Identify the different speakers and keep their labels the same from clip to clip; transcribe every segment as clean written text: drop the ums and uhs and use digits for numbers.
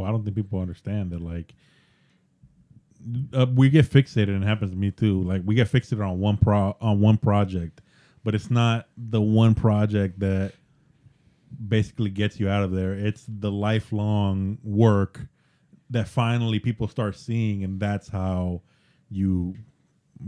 Speaker 1: people. I don't think people understand that. Like, we get fixated, and it happens to me too. Like, we get fixated on one project, but it's not the one project that basically gets you out of there. It's the lifelong work that finally people start seeing, and that's how you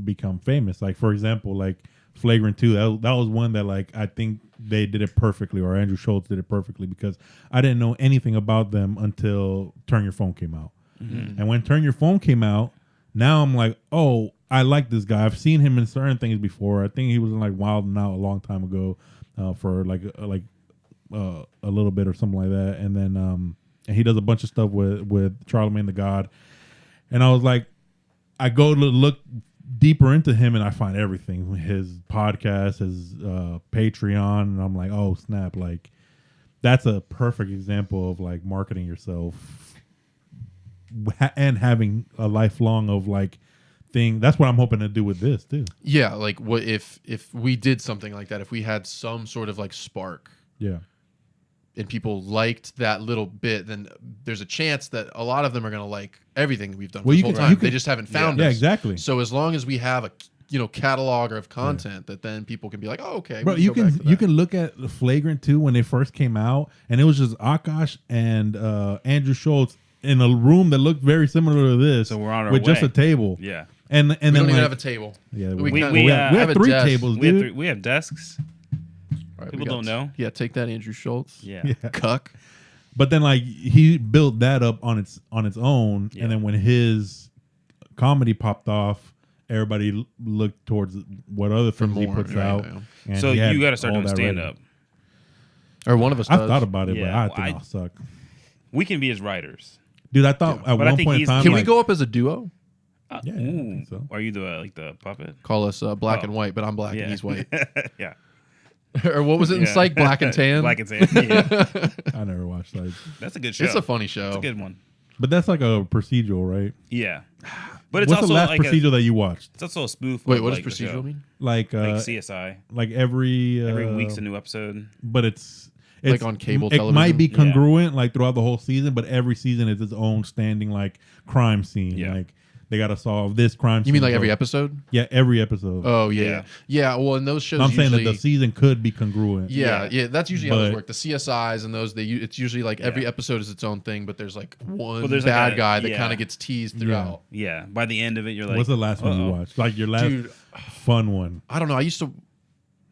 Speaker 1: become famous. Like, for example, like Flagrant 2, that was one that, like, I think they did it perfectly, or Andrew Schultz did it perfectly, because I didn't know anything about them until Turn Your Phone came out. Mm-hmm. And when Turn Your Phone came out, now I'm like, oh, I like this guy. I've seen him in certain things before. I think he was in like Wild 'N Out a long time ago for like a little bit or something like that. And then and he does a bunch of stuff with Charlemagne the God. And I was like, I go to look deeper into him, and I find everything. His podcast, his Patreon, and I'm like, oh snap! Like, that's a perfect example of like marketing yourself and having a lifelong of like thing. That's what I'm hoping to do with this too.
Speaker 2: Yeah, like what if we did something like that? If we had some sort of like spark,
Speaker 1: yeah,
Speaker 2: and people liked that little bit, then there's a chance that a lot of them are going to like everything we've done for this whole time. They just haven't found us.
Speaker 1: Yeah, exactly.
Speaker 2: So as long as we have a catalog of content that then people can be like, oh, okay.
Speaker 1: Bro, you can look at Flagrant 2 when they first came out, and it was just Akash and Andrew Schultz in a room that looked very similar to this,
Speaker 3: so we're on our
Speaker 1: with
Speaker 3: way.
Speaker 1: just a table.
Speaker 3: Yeah.
Speaker 1: And
Speaker 2: we
Speaker 1: then
Speaker 2: don't even have a table.
Speaker 1: Yeah,
Speaker 3: we
Speaker 1: have 3 tables, dude.
Speaker 3: We have desks.
Speaker 2: Right,
Speaker 3: people don't know.
Speaker 2: Yeah, take that, Andrew Schultz.
Speaker 3: Yeah.
Speaker 2: Cuck.
Speaker 1: But then like he built that up on its own, and then when his comedy popped off, everybody looked towards what other films he puts out.
Speaker 3: And so you got to start doing stand up.
Speaker 2: Or one of us does.
Speaker 1: I thought about it, but I think I'll suck.
Speaker 3: We can be his writers.
Speaker 1: Dude, I thought at one point in time...
Speaker 2: Can we go up as a duo?
Speaker 1: Yeah, I think so.
Speaker 3: Are you the puppet?
Speaker 2: Call us black and white, but I'm black and he's white.
Speaker 3: Yeah.
Speaker 2: Or what was it in Psych? Black and Tan?
Speaker 3: Black and Tan, yeah.
Speaker 1: I never watched Psych.
Speaker 3: That's a good show.
Speaker 2: It's a funny show.
Speaker 3: It's a good one.
Speaker 1: But that's like a procedural, right?
Speaker 3: Yeah. But it's
Speaker 1: What's
Speaker 3: also
Speaker 1: the last
Speaker 3: like
Speaker 1: procedural that you watched?
Speaker 3: It's also a spoof.
Speaker 2: Wait, what does procedural mean?
Speaker 1: Like
Speaker 3: CSI.
Speaker 1: Like every
Speaker 3: week's a new episode.
Speaker 1: But it's
Speaker 2: like on cable television.
Speaker 1: It might be congruent like throughout the whole season, but every season is its own standing like crime scene.
Speaker 3: Yeah.
Speaker 1: Like they got to solve this crime scene.
Speaker 2: You mean like every episode?
Speaker 1: Yeah, every episode.
Speaker 2: Oh, yeah. Yeah, well, in those shows
Speaker 1: I'm saying that the season could be congruent.
Speaker 2: Yeah, that's usually how those work. The CSIs and those, it's usually like every episode is its own thing, but there's like one bad guy that kind of gets teased throughout.
Speaker 3: Yeah, by the end of it, you're like...
Speaker 1: What's the last one you watched? Like your last fun one?
Speaker 2: I don't know. I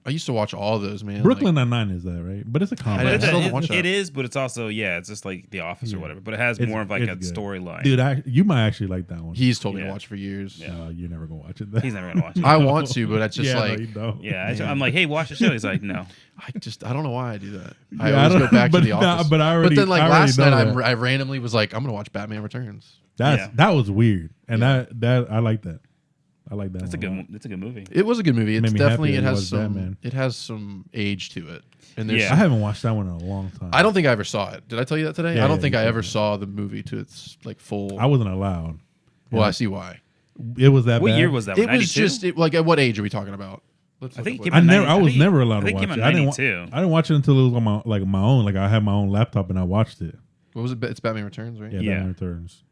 Speaker 2: used to watch all of those, man.
Speaker 1: Brooklyn Nine-Nine is that, right? But it's a comedy.
Speaker 3: It is, but it's also, it's just like The Office or whatever. But it has more of like a storyline.
Speaker 1: Dude, you might actually like that one.
Speaker 2: He's told me to watch for years.
Speaker 1: Yeah. You're never going to watch it.
Speaker 3: He's never going to watch it.
Speaker 2: I want to, but it's just
Speaker 3: I'm like, hey, watch the show. He's like, no.
Speaker 2: I don't know why I do that. I always go back to The Office.
Speaker 1: But then
Speaker 2: like last night, I randomly was like, I'm going to watch Batman Returns.
Speaker 1: That was weird. And that I like that. I like that.
Speaker 3: It's a good movie.
Speaker 2: It was a good movie. It's definitely it has
Speaker 1: some
Speaker 2: some age to it. And
Speaker 1: I haven't watched that one in a long time.
Speaker 2: I don't think I ever saw it. Did I tell you that today?
Speaker 1: Yeah,
Speaker 2: I don't think I ever saw the movie to its like full.
Speaker 1: I wasn't allowed.
Speaker 2: Well, I see why.
Speaker 1: It was that bad.
Speaker 3: What year was that?
Speaker 2: It was just like at what age are we talking about?
Speaker 3: I think
Speaker 1: I was never allowed to watch it.
Speaker 3: I didn't
Speaker 1: watch it until it was on my own. Like I had my own laptop and I watched it.
Speaker 2: What was it? It's Batman Returns, right?
Speaker 1: Yeah, Batman Returns.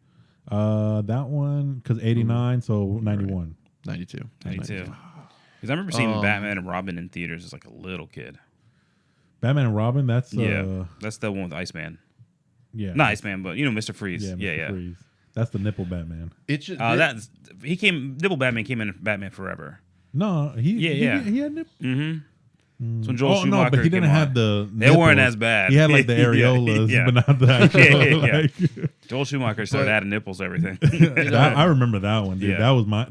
Speaker 1: That one because 89, so 91.
Speaker 2: 92.
Speaker 3: Because I remember seeing Batman and Robin in theaters as like a little kid.
Speaker 1: Batman and Robin, that's
Speaker 3: that's the one with Iceman.
Speaker 1: Yeah,
Speaker 3: not Iceman, but Mr. Freeze.
Speaker 1: Yeah, Mr. Freeze. That's the nipple Batman.
Speaker 3: Nipple Batman came in Batman Forever.
Speaker 1: No, he had nipples.
Speaker 3: Mm-hmm. So Joel Schumacher
Speaker 1: but he didn't have the.
Speaker 3: They weren't as bad.
Speaker 1: He had like the areolas, but not the actual.
Speaker 3: Joel Schumacher started adding nipples to everything.
Speaker 1: I rember that one, dude.
Speaker 3: Yeah.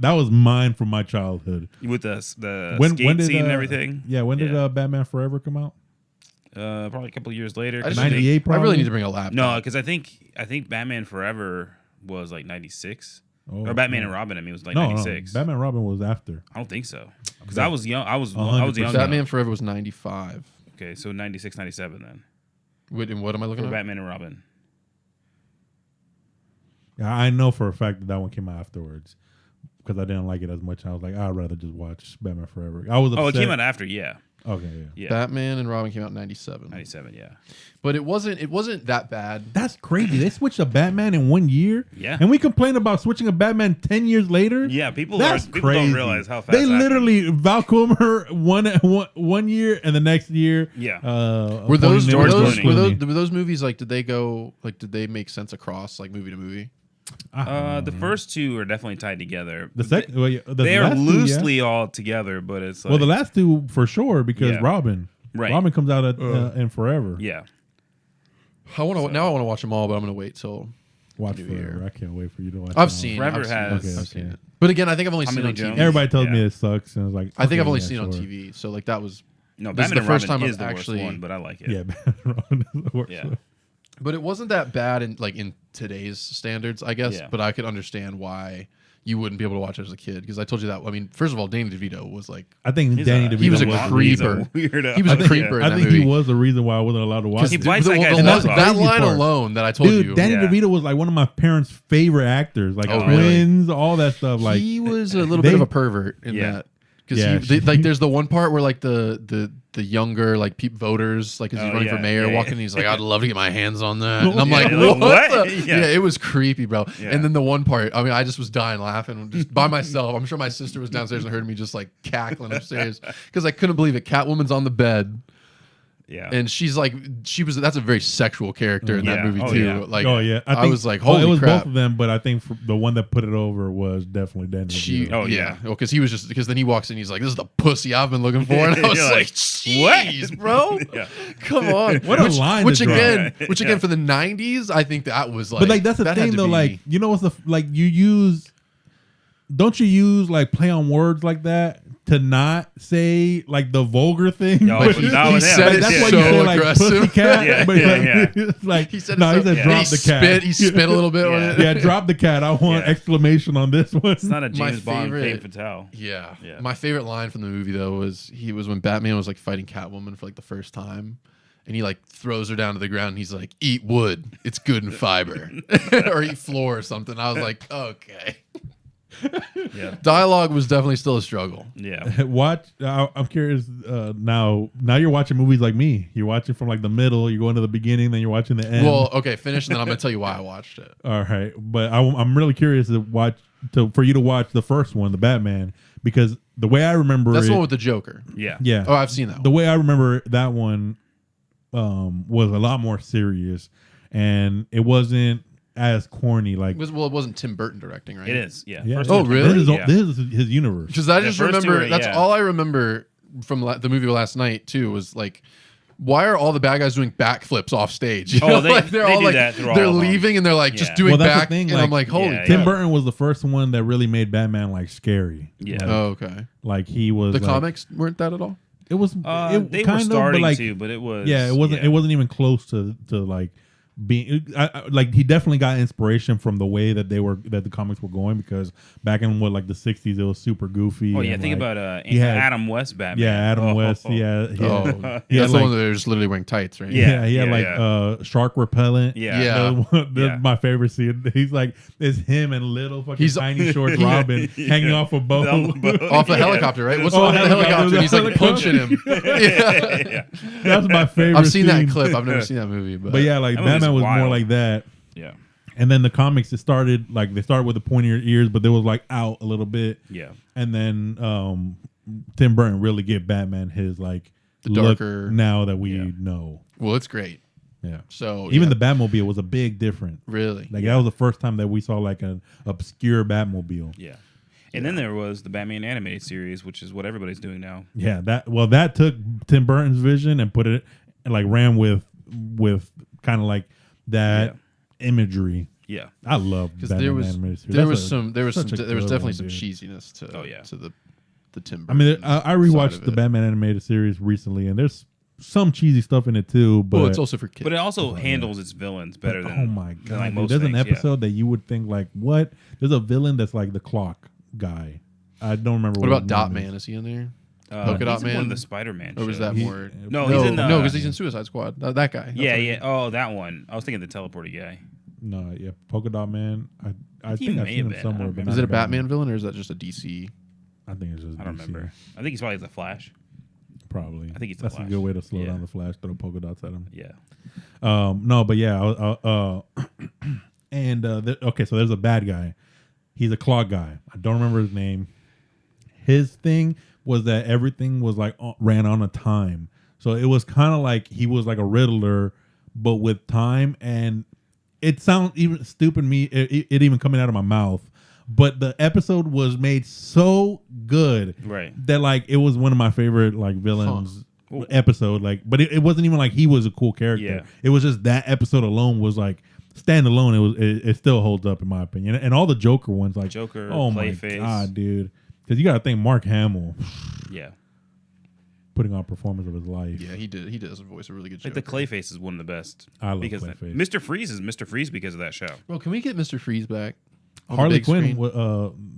Speaker 1: That was mine from my childhood.
Speaker 3: With the skate scene and everything.
Speaker 1: Yeah, when did Batman Forever come out?
Speaker 3: Probably a couple years later.
Speaker 1: 98. Probably.
Speaker 2: I really need to bring a laptop.
Speaker 3: No, because I think Batman Forever was like 96. Or Batman and Robin, was like 96.
Speaker 1: No, Batman and Robin was after.
Speaker 3: I don't think so. Because I was young. I was young.
Speaker 2: Batman Forever was 95.
Speaker 3: Okay, so 96, 97 then.
Speaker 2: And what am I looking at?
Speaker 3: Batman and Robin.
Speaker 1: Yeah, I know for a fact that one came out afterwards. because I didn't like it as much. I was like, I'd rather just watch Batman Forever. I was upset.
Speaker 3: Oh, it came out after, yeah.
Speaker 1: Okay, yeah.
Speaker 2: Batman and Robin came out in 97.
Speaker 3: 97, yeah.
Speaker 2: But it wasn't that bad.
Speaker 1: That's crazy. They switched a Batman in 1 year.
Speaker 3: Yeah.
Speaker 1: And we complain about switching a Batman 10 years later.
Speaker 3: Yeah, people
Speaker 1: That's
Speaker 3: don't
Speaker 1: crazy.
Speaker 3: realize how fast
Speaker 1: they
Speaker 3: that
Speaker 1: literally Val Kilmer one year and the next year.
Speaker 3: Yeah.
Speaker 2: Were those
Speaker 3: Clooney.
Speaker 2: movies like? Did they make sense across like movie to movie?
Speaker 3: The first two are definitely tied together.
Speaker 1: The second,
Speaker 3: they are loosely all together, but it's like,
Speaker 1: well, the last two for sure because Robin comes out in Forever.
Speaker 3: Yeah.
Speaker 2: I want to watch them all, but I'm gonna wait till
Speaker 1: watch Forever. I can't wait for you to watch.
Speaker 2: I've seen
Speaker 3: Forever
Speaker 2: I've
Speaker 3: has.
Speaker 2: seen it. But again, I think I've only seen it on TV.
Speaker 1: Everybody tells me it sucks, and I was like,
Speaker 2: I think I've only seen it on TV. So like that was
Speaker 3: Batman
Speaker 2: the first
Speaker 3: Robin
Speaker 2: time
Speaker 3: is
Speaker 2: I've
Speaker 3: the
Speaker 2: actually
Speaker 3: worst one, but I like it.
Speaker 1: Yeah, Batman Robin is the worst.
Speaker 3: Yeah.
Speaker 1: one.
Speaker 2: But it wasn't that bad in today's standards, I guess.
Speaker 3: Yeah.
Speaker 2: But I could understand why you wouldn't be able to watch it as a kid because I told you that. I mean, first of all, Danny DeVito was like,
Speaker 1: I think Danny DeVito
Speaker 2: he was a
Speaker 1: weirdo.
Speaker 2: creeper. He was a creeper.
Speaker 1: I think he was the reason why I wasn't allowed to watch
Speaker 3: He
Speaker 1: it.
Speaker 3: bites that guy's
Speaker 2: that
Speaker 3: nuts off.
Speaker 2: line
Speaker 1: part.
Speaker 2: alone that I told you.
Speaker 1: Danny DeVito was like one of my parents' favorite actors, like
Speaker 2: Oh,
Speaker 1: Twins, all that stuff. Like
Speaker 2: he was a little bit of a pervert in that. Because like, there's the one part where like the younger like voters, like as he's running for mayor, walking, and he's like, "I'd love to get my hands on that," and I'm like, "What?" Yeah, it was creepy, bro. Yeah. And then the one part, I mean, I just was dying laughing just by myself. I'm sure my sister was downstairs and heard me just like cackling upstairs because I couldn't believe it. Catwoman's on the bed. Yeah, and that's a very sexual character in that movie too.
Speaker 3: Yeah.
Speaker 2: Like,
Speaker 1: I
Speaker 2: was like, holy
Speaker 1: it was
Speaker 2: crap.
Speaker 1: both of them, but I think the one that put it over was definitely Danny DeVito.
Speaker 2: Well, because he was because then he walks in, he's like, "This is the pussy I've been looking for," and I was like, "Jeez, bro, come on."
Speaker 1: What a line!
Speaker 2: Which again, for the '90s, I think that was like.
Speaker 1: But like that's the thing though, like you know what's don't you use like play on words like that to not say like the vulgar thing?
Speaker 2: But he said it
Speaker 1: that's why
Speaker 2: so
Speaker 1: you say like
Speaker 2: aggressive.
Speaker 1: pussycat. It's like
Speaker 2: he said
Speaker 1: he said drop the cat.
Speaker 2: He spit a little bit on it.
Speaker 1: Yeah, drop the cat. I want exclamation on this one.
Speaker 3: It's not a James Bond femme fatale.
Speaker 2: Yeah. My favorite line from the movie though was when Batman was like fighting Catwoman for like the first time. And he like throws her down to the ground and he's like, "Eat wood. It's good in fiber." Or eat floor or something. I was like, okay. Yeah. Dialogue was definitely still a struggle.
Speaker 3: Yeah.
Speaker 1: I'm curious now you're watching movies like me. You're watching from like the middle, you're going to the beginning, then you're watching the end.
Speaker 2: Well, okay, finish and then I'm going to tell you why I watched it.
Speaker 1: All right. But I'm really curious for you to watch the first one, the Batman, because the way I remember
Speaker 2: that's the one with the Joker.
Speaker 3: Yeah.
Speaker 1: Yeah.
Speaker 2: Oh, I've seen that one.
Speaker 1: The way I remember that one was a lot more serious and it wasn't as corny, like
Speaker 2: it wasn't Tim Burton directing, right?
Speaker 3: It is, yeah.
Speaker 2: Oh, really?
Speaker 1: This is his universe.
Speaker 2: Because I just remember that's all I remember from the movie last night too. Was like, why are all the bad guys doing backflips off stage? You know? They're all like they're leaving and they're like just doing back. And I'm like, holy.
Speaker 1: Tim Burton was the first one that really made Batman like scary.
Speaker 3: Yeah.
Speaker 2: Oh, okay.
Speaker 1: Like he was.
Speaker 2: The comics weren't that at all.
Speaker 1: It was.
Speaker 3: They were starting to, but it was.
Speaker 1: Yeah, it wasn't. It wasn't even close to like. Like he definitely got inspiration from the way that the comics were going because back in the 60s it was super goofy.
Speaker 3: Oh yeah, think about Adam West Batman.
Speaker 1: Yeah, Adam West.
Speaker 2: That's the one that they're just literally wearing tights, right?
Speaker 1: Yeah, he had shark repellent. That's my favorite scene. He's like, it's him and little fucking tiny short Robin hanging off a boat,
Speaker 2: off a helicopter, right? What's wrong with the helicopter? And he's like punching him.
Speaker 1: That's my favorite.
Speaker 2: I've seen that clip. I've never seen that movie, but
Speaker 1: yeah, like Batman was more like that.
Speaker 3: Yeah.
Speaker 1: And then the comics, they started with the pointier ears, but they was like out a little bit.
Speaker 3: Yeah.
Speaker 1: And then Tim Burton really gave Batman his like
Speaker 2: the darker
Speaker 1: look now that we know.
Speaker 2: Well, it's great.
Speaker 1: Yeah.
Speaker 2: So
Speaker 1: even the Batmobile was a big difference.
Speaker 2: Really?
Speaker 1: Like that was the first time that we saw like an obscure Batmobile.
Speaker 3: Yeah. And then there was the Batman animated series, which is what everybody's doing now.
Speaker 1: Yeah, that took Tim Burton's vision and put it and like ran with kind of like that imagery.
Speaker 3: Yeah,
Speaker 1: I love
Speaker 2: because there was definitely some cheesiness to the Tim Burton.
Speaker 1: I mean, I rewatched the Batman animated series recently, and there's some cheesy stuff in it too. But
Speaker 2: it's also for kids.
Speaker 3: But it also handles its villains better than.
Speaker 1: Oh my god!
Speaker 3: Like most
Speaker 1: there's
Speaker 3: things,
Speaker 1: an episode that you would think like, what? There's a villain that's like the clock guy. I don't remember.
Speaker 2: What about Dot Man? Is he in there? Polka Dot Man,
Speaker 3: one of the Spider-Man.
Speaker 2: Or was that more?
Speaker 3: No, he's in the.
Speaker 2: No, because he's in Suicide Squad. That guy.
Speaker 3: Yeah. Oh, that one. I was thinking the teleporter guy.
Speaker 1: No, yeah, Polka Dot Man. I think I've seen him somewhere. But
Speaker 2: is it a Batman villain or is that just a DC?
Speaker 1: I think it's just.
Speaker 3: I don't remember. I think he's probably the Flash.
Speaker 1: Probably.
Speaker 3: I think he's the
Speaker 1: That's
Speaker 3: Flash.
Speaker 1: a good way to slow down the Flash. Throw polka dots at him.
Speaker 3: Yeah.
Speaker 1: No, but yeah. And okay, so there's a bad guy. He's a claw guy. I don't remember his name. His thing was that everything was like ran on a time. So it was kind of like he was like a Riddler, but with time. And it sounds even stupid to me, it even coming out of my mouth. But the episode was made so good,
Speaker 3: right,
Speaker 1: that like it was one of my favorite like villains episode. Like, but it wasn't even like he was a cool character.
Speaker 3: Yeah.
Speaker 1: It was just that episode alone was like standalone. It still holds up in my opinion. And all the Joker ones, like
Speaker 3: Joker,
Speaker 1: oh my god, dude, because you got to think Mark Hamill.
Speaker 3: Yeah.
Speaker 1: Putting on performance of his life.
Speaker 2: Yeah, he did. He does voice a really good Joker.
Speaker 3: Like the Clayface is one of the best.
Speaker 1: I love Clayface.
Speaker 3: Mr. Freeze is Mr. Freeze because of that show.
Speaker 2: Bro, can we get Mr. Freeze back?
Speaker 1: Harley Quinn,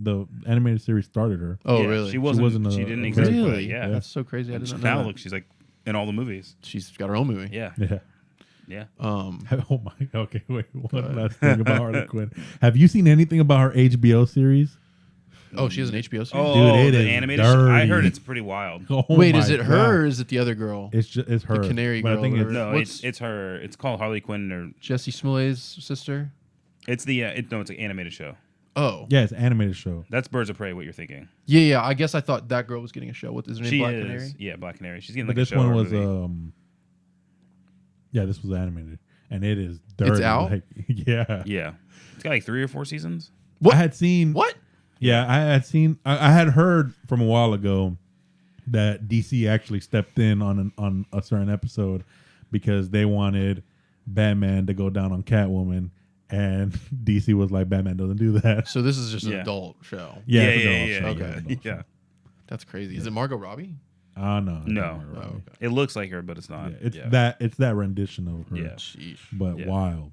Speaker 1: the animated series started her.
Speaker 2: Oh,
Speaker 3: yeah,
Speaker 2: really?
Speaker 3: She wasn't. She didn't exist.
Speaker 2: Really?
Speaker 3: Yeah,
Speaker 2: that's so crazy. I didn't know
Speaker 3: now
Speaker 2: that.
Speaker 3: look, she's like in all the movies.
Speaker 2: She's got her own movie.
Speaker 3: Yeah.
Speaker 1: Yeah.
Speaker 3: Yeah.
Speaker 1: Oh my. Okay, wait. One last thing about Harley Quinn. Have you seen anything about her HBO series?
Speaker 2: Oh, she has an HBO series.
Speaker 3: Oh,
Speaker 1: dude, it
Speaker 3: the
Speaker 1: is
Speaker 3: animated.
Speaker 1: dirty.
Speaker 3: I heard it's pretty wild.
Speaker 1: Oh
Speaker 2: wait, is it
Speaker 1: God.
Speaker 2: her or is it the other girl?
Speaker 1: It's her.
Speaker 2: The Canary
Speaker 1: But
Speaker 2: Girl.
Speaker 1: I think it's,
Speaker 3: No, it's her. It's called Harley Quinn. Or
Speaker 2: Jessie Smollet's sister.
Speaker 3: it's the it's an animated show.
Speaker 2: Oh,
Speaker 1: yeah, it's an animated show.
Speaker 3: That's Birds of Prey. What you're thinking?
Speaker 2: yeah. I guess I thought that girl was getting a show. What is her name?
Speaker 3: She
Speaker 2: Black
Speaker 3: is.
Speaker 2: Canary.
Speaker 3: Yeah, Black Canary. She's getting
Speaker 1: But
Speaker 3: like
Speaker 1: this
Speaker 3: a show.
Speaker 1: one
Speaker 3: or
Speaker 1: was
Speaker 3: movie.
Speaker 1: yeah, this was animated, and it is dirty.
Speaker 2: It's out?
Speaker 1: Like, yeah.
Speaker 3: Yeah, it's got like 3 or 4 seasons.
Speaker 2: What?
Speaker 1: I had seen
Speaker 2: What?
Speaker 1: Yeah, I had seen. I had heard from a while ago that DC actually stepped in on a certain episode because they wanted Batman to go down on Catwoman, and DC was like, Batman doesn't do that.
Speaker 2: So this is just an
Speaker 3: Yeah.
Speaker 2: adult show.
Speaker 1: Yeah,
Speaker 3: yeah,
Speaker 1: it's an
Speaker 3: yeah,
Speaker 1: adult
Speaker 3: yeah,
Speaker 1: show.
Speaker 3: yeah.
Speaker 1: It's an adult
Speaker 3: Yeah.
Speaker 1: show.
Speaker 2: That's crazy. Is it Margot Robbie?
Speaker 1: No.
Speaker 3: No.
Speaker 2: Oh, okay.
Speaker 3: It looks like her, but it's not.
Speaker 1: Yeah, it's that rendition of her.
Speaker 3: Yeah.
Speaker 2: Sheesh.
Speaker 1: But
Speaker 3: Yeah.
Speaker 1: wild.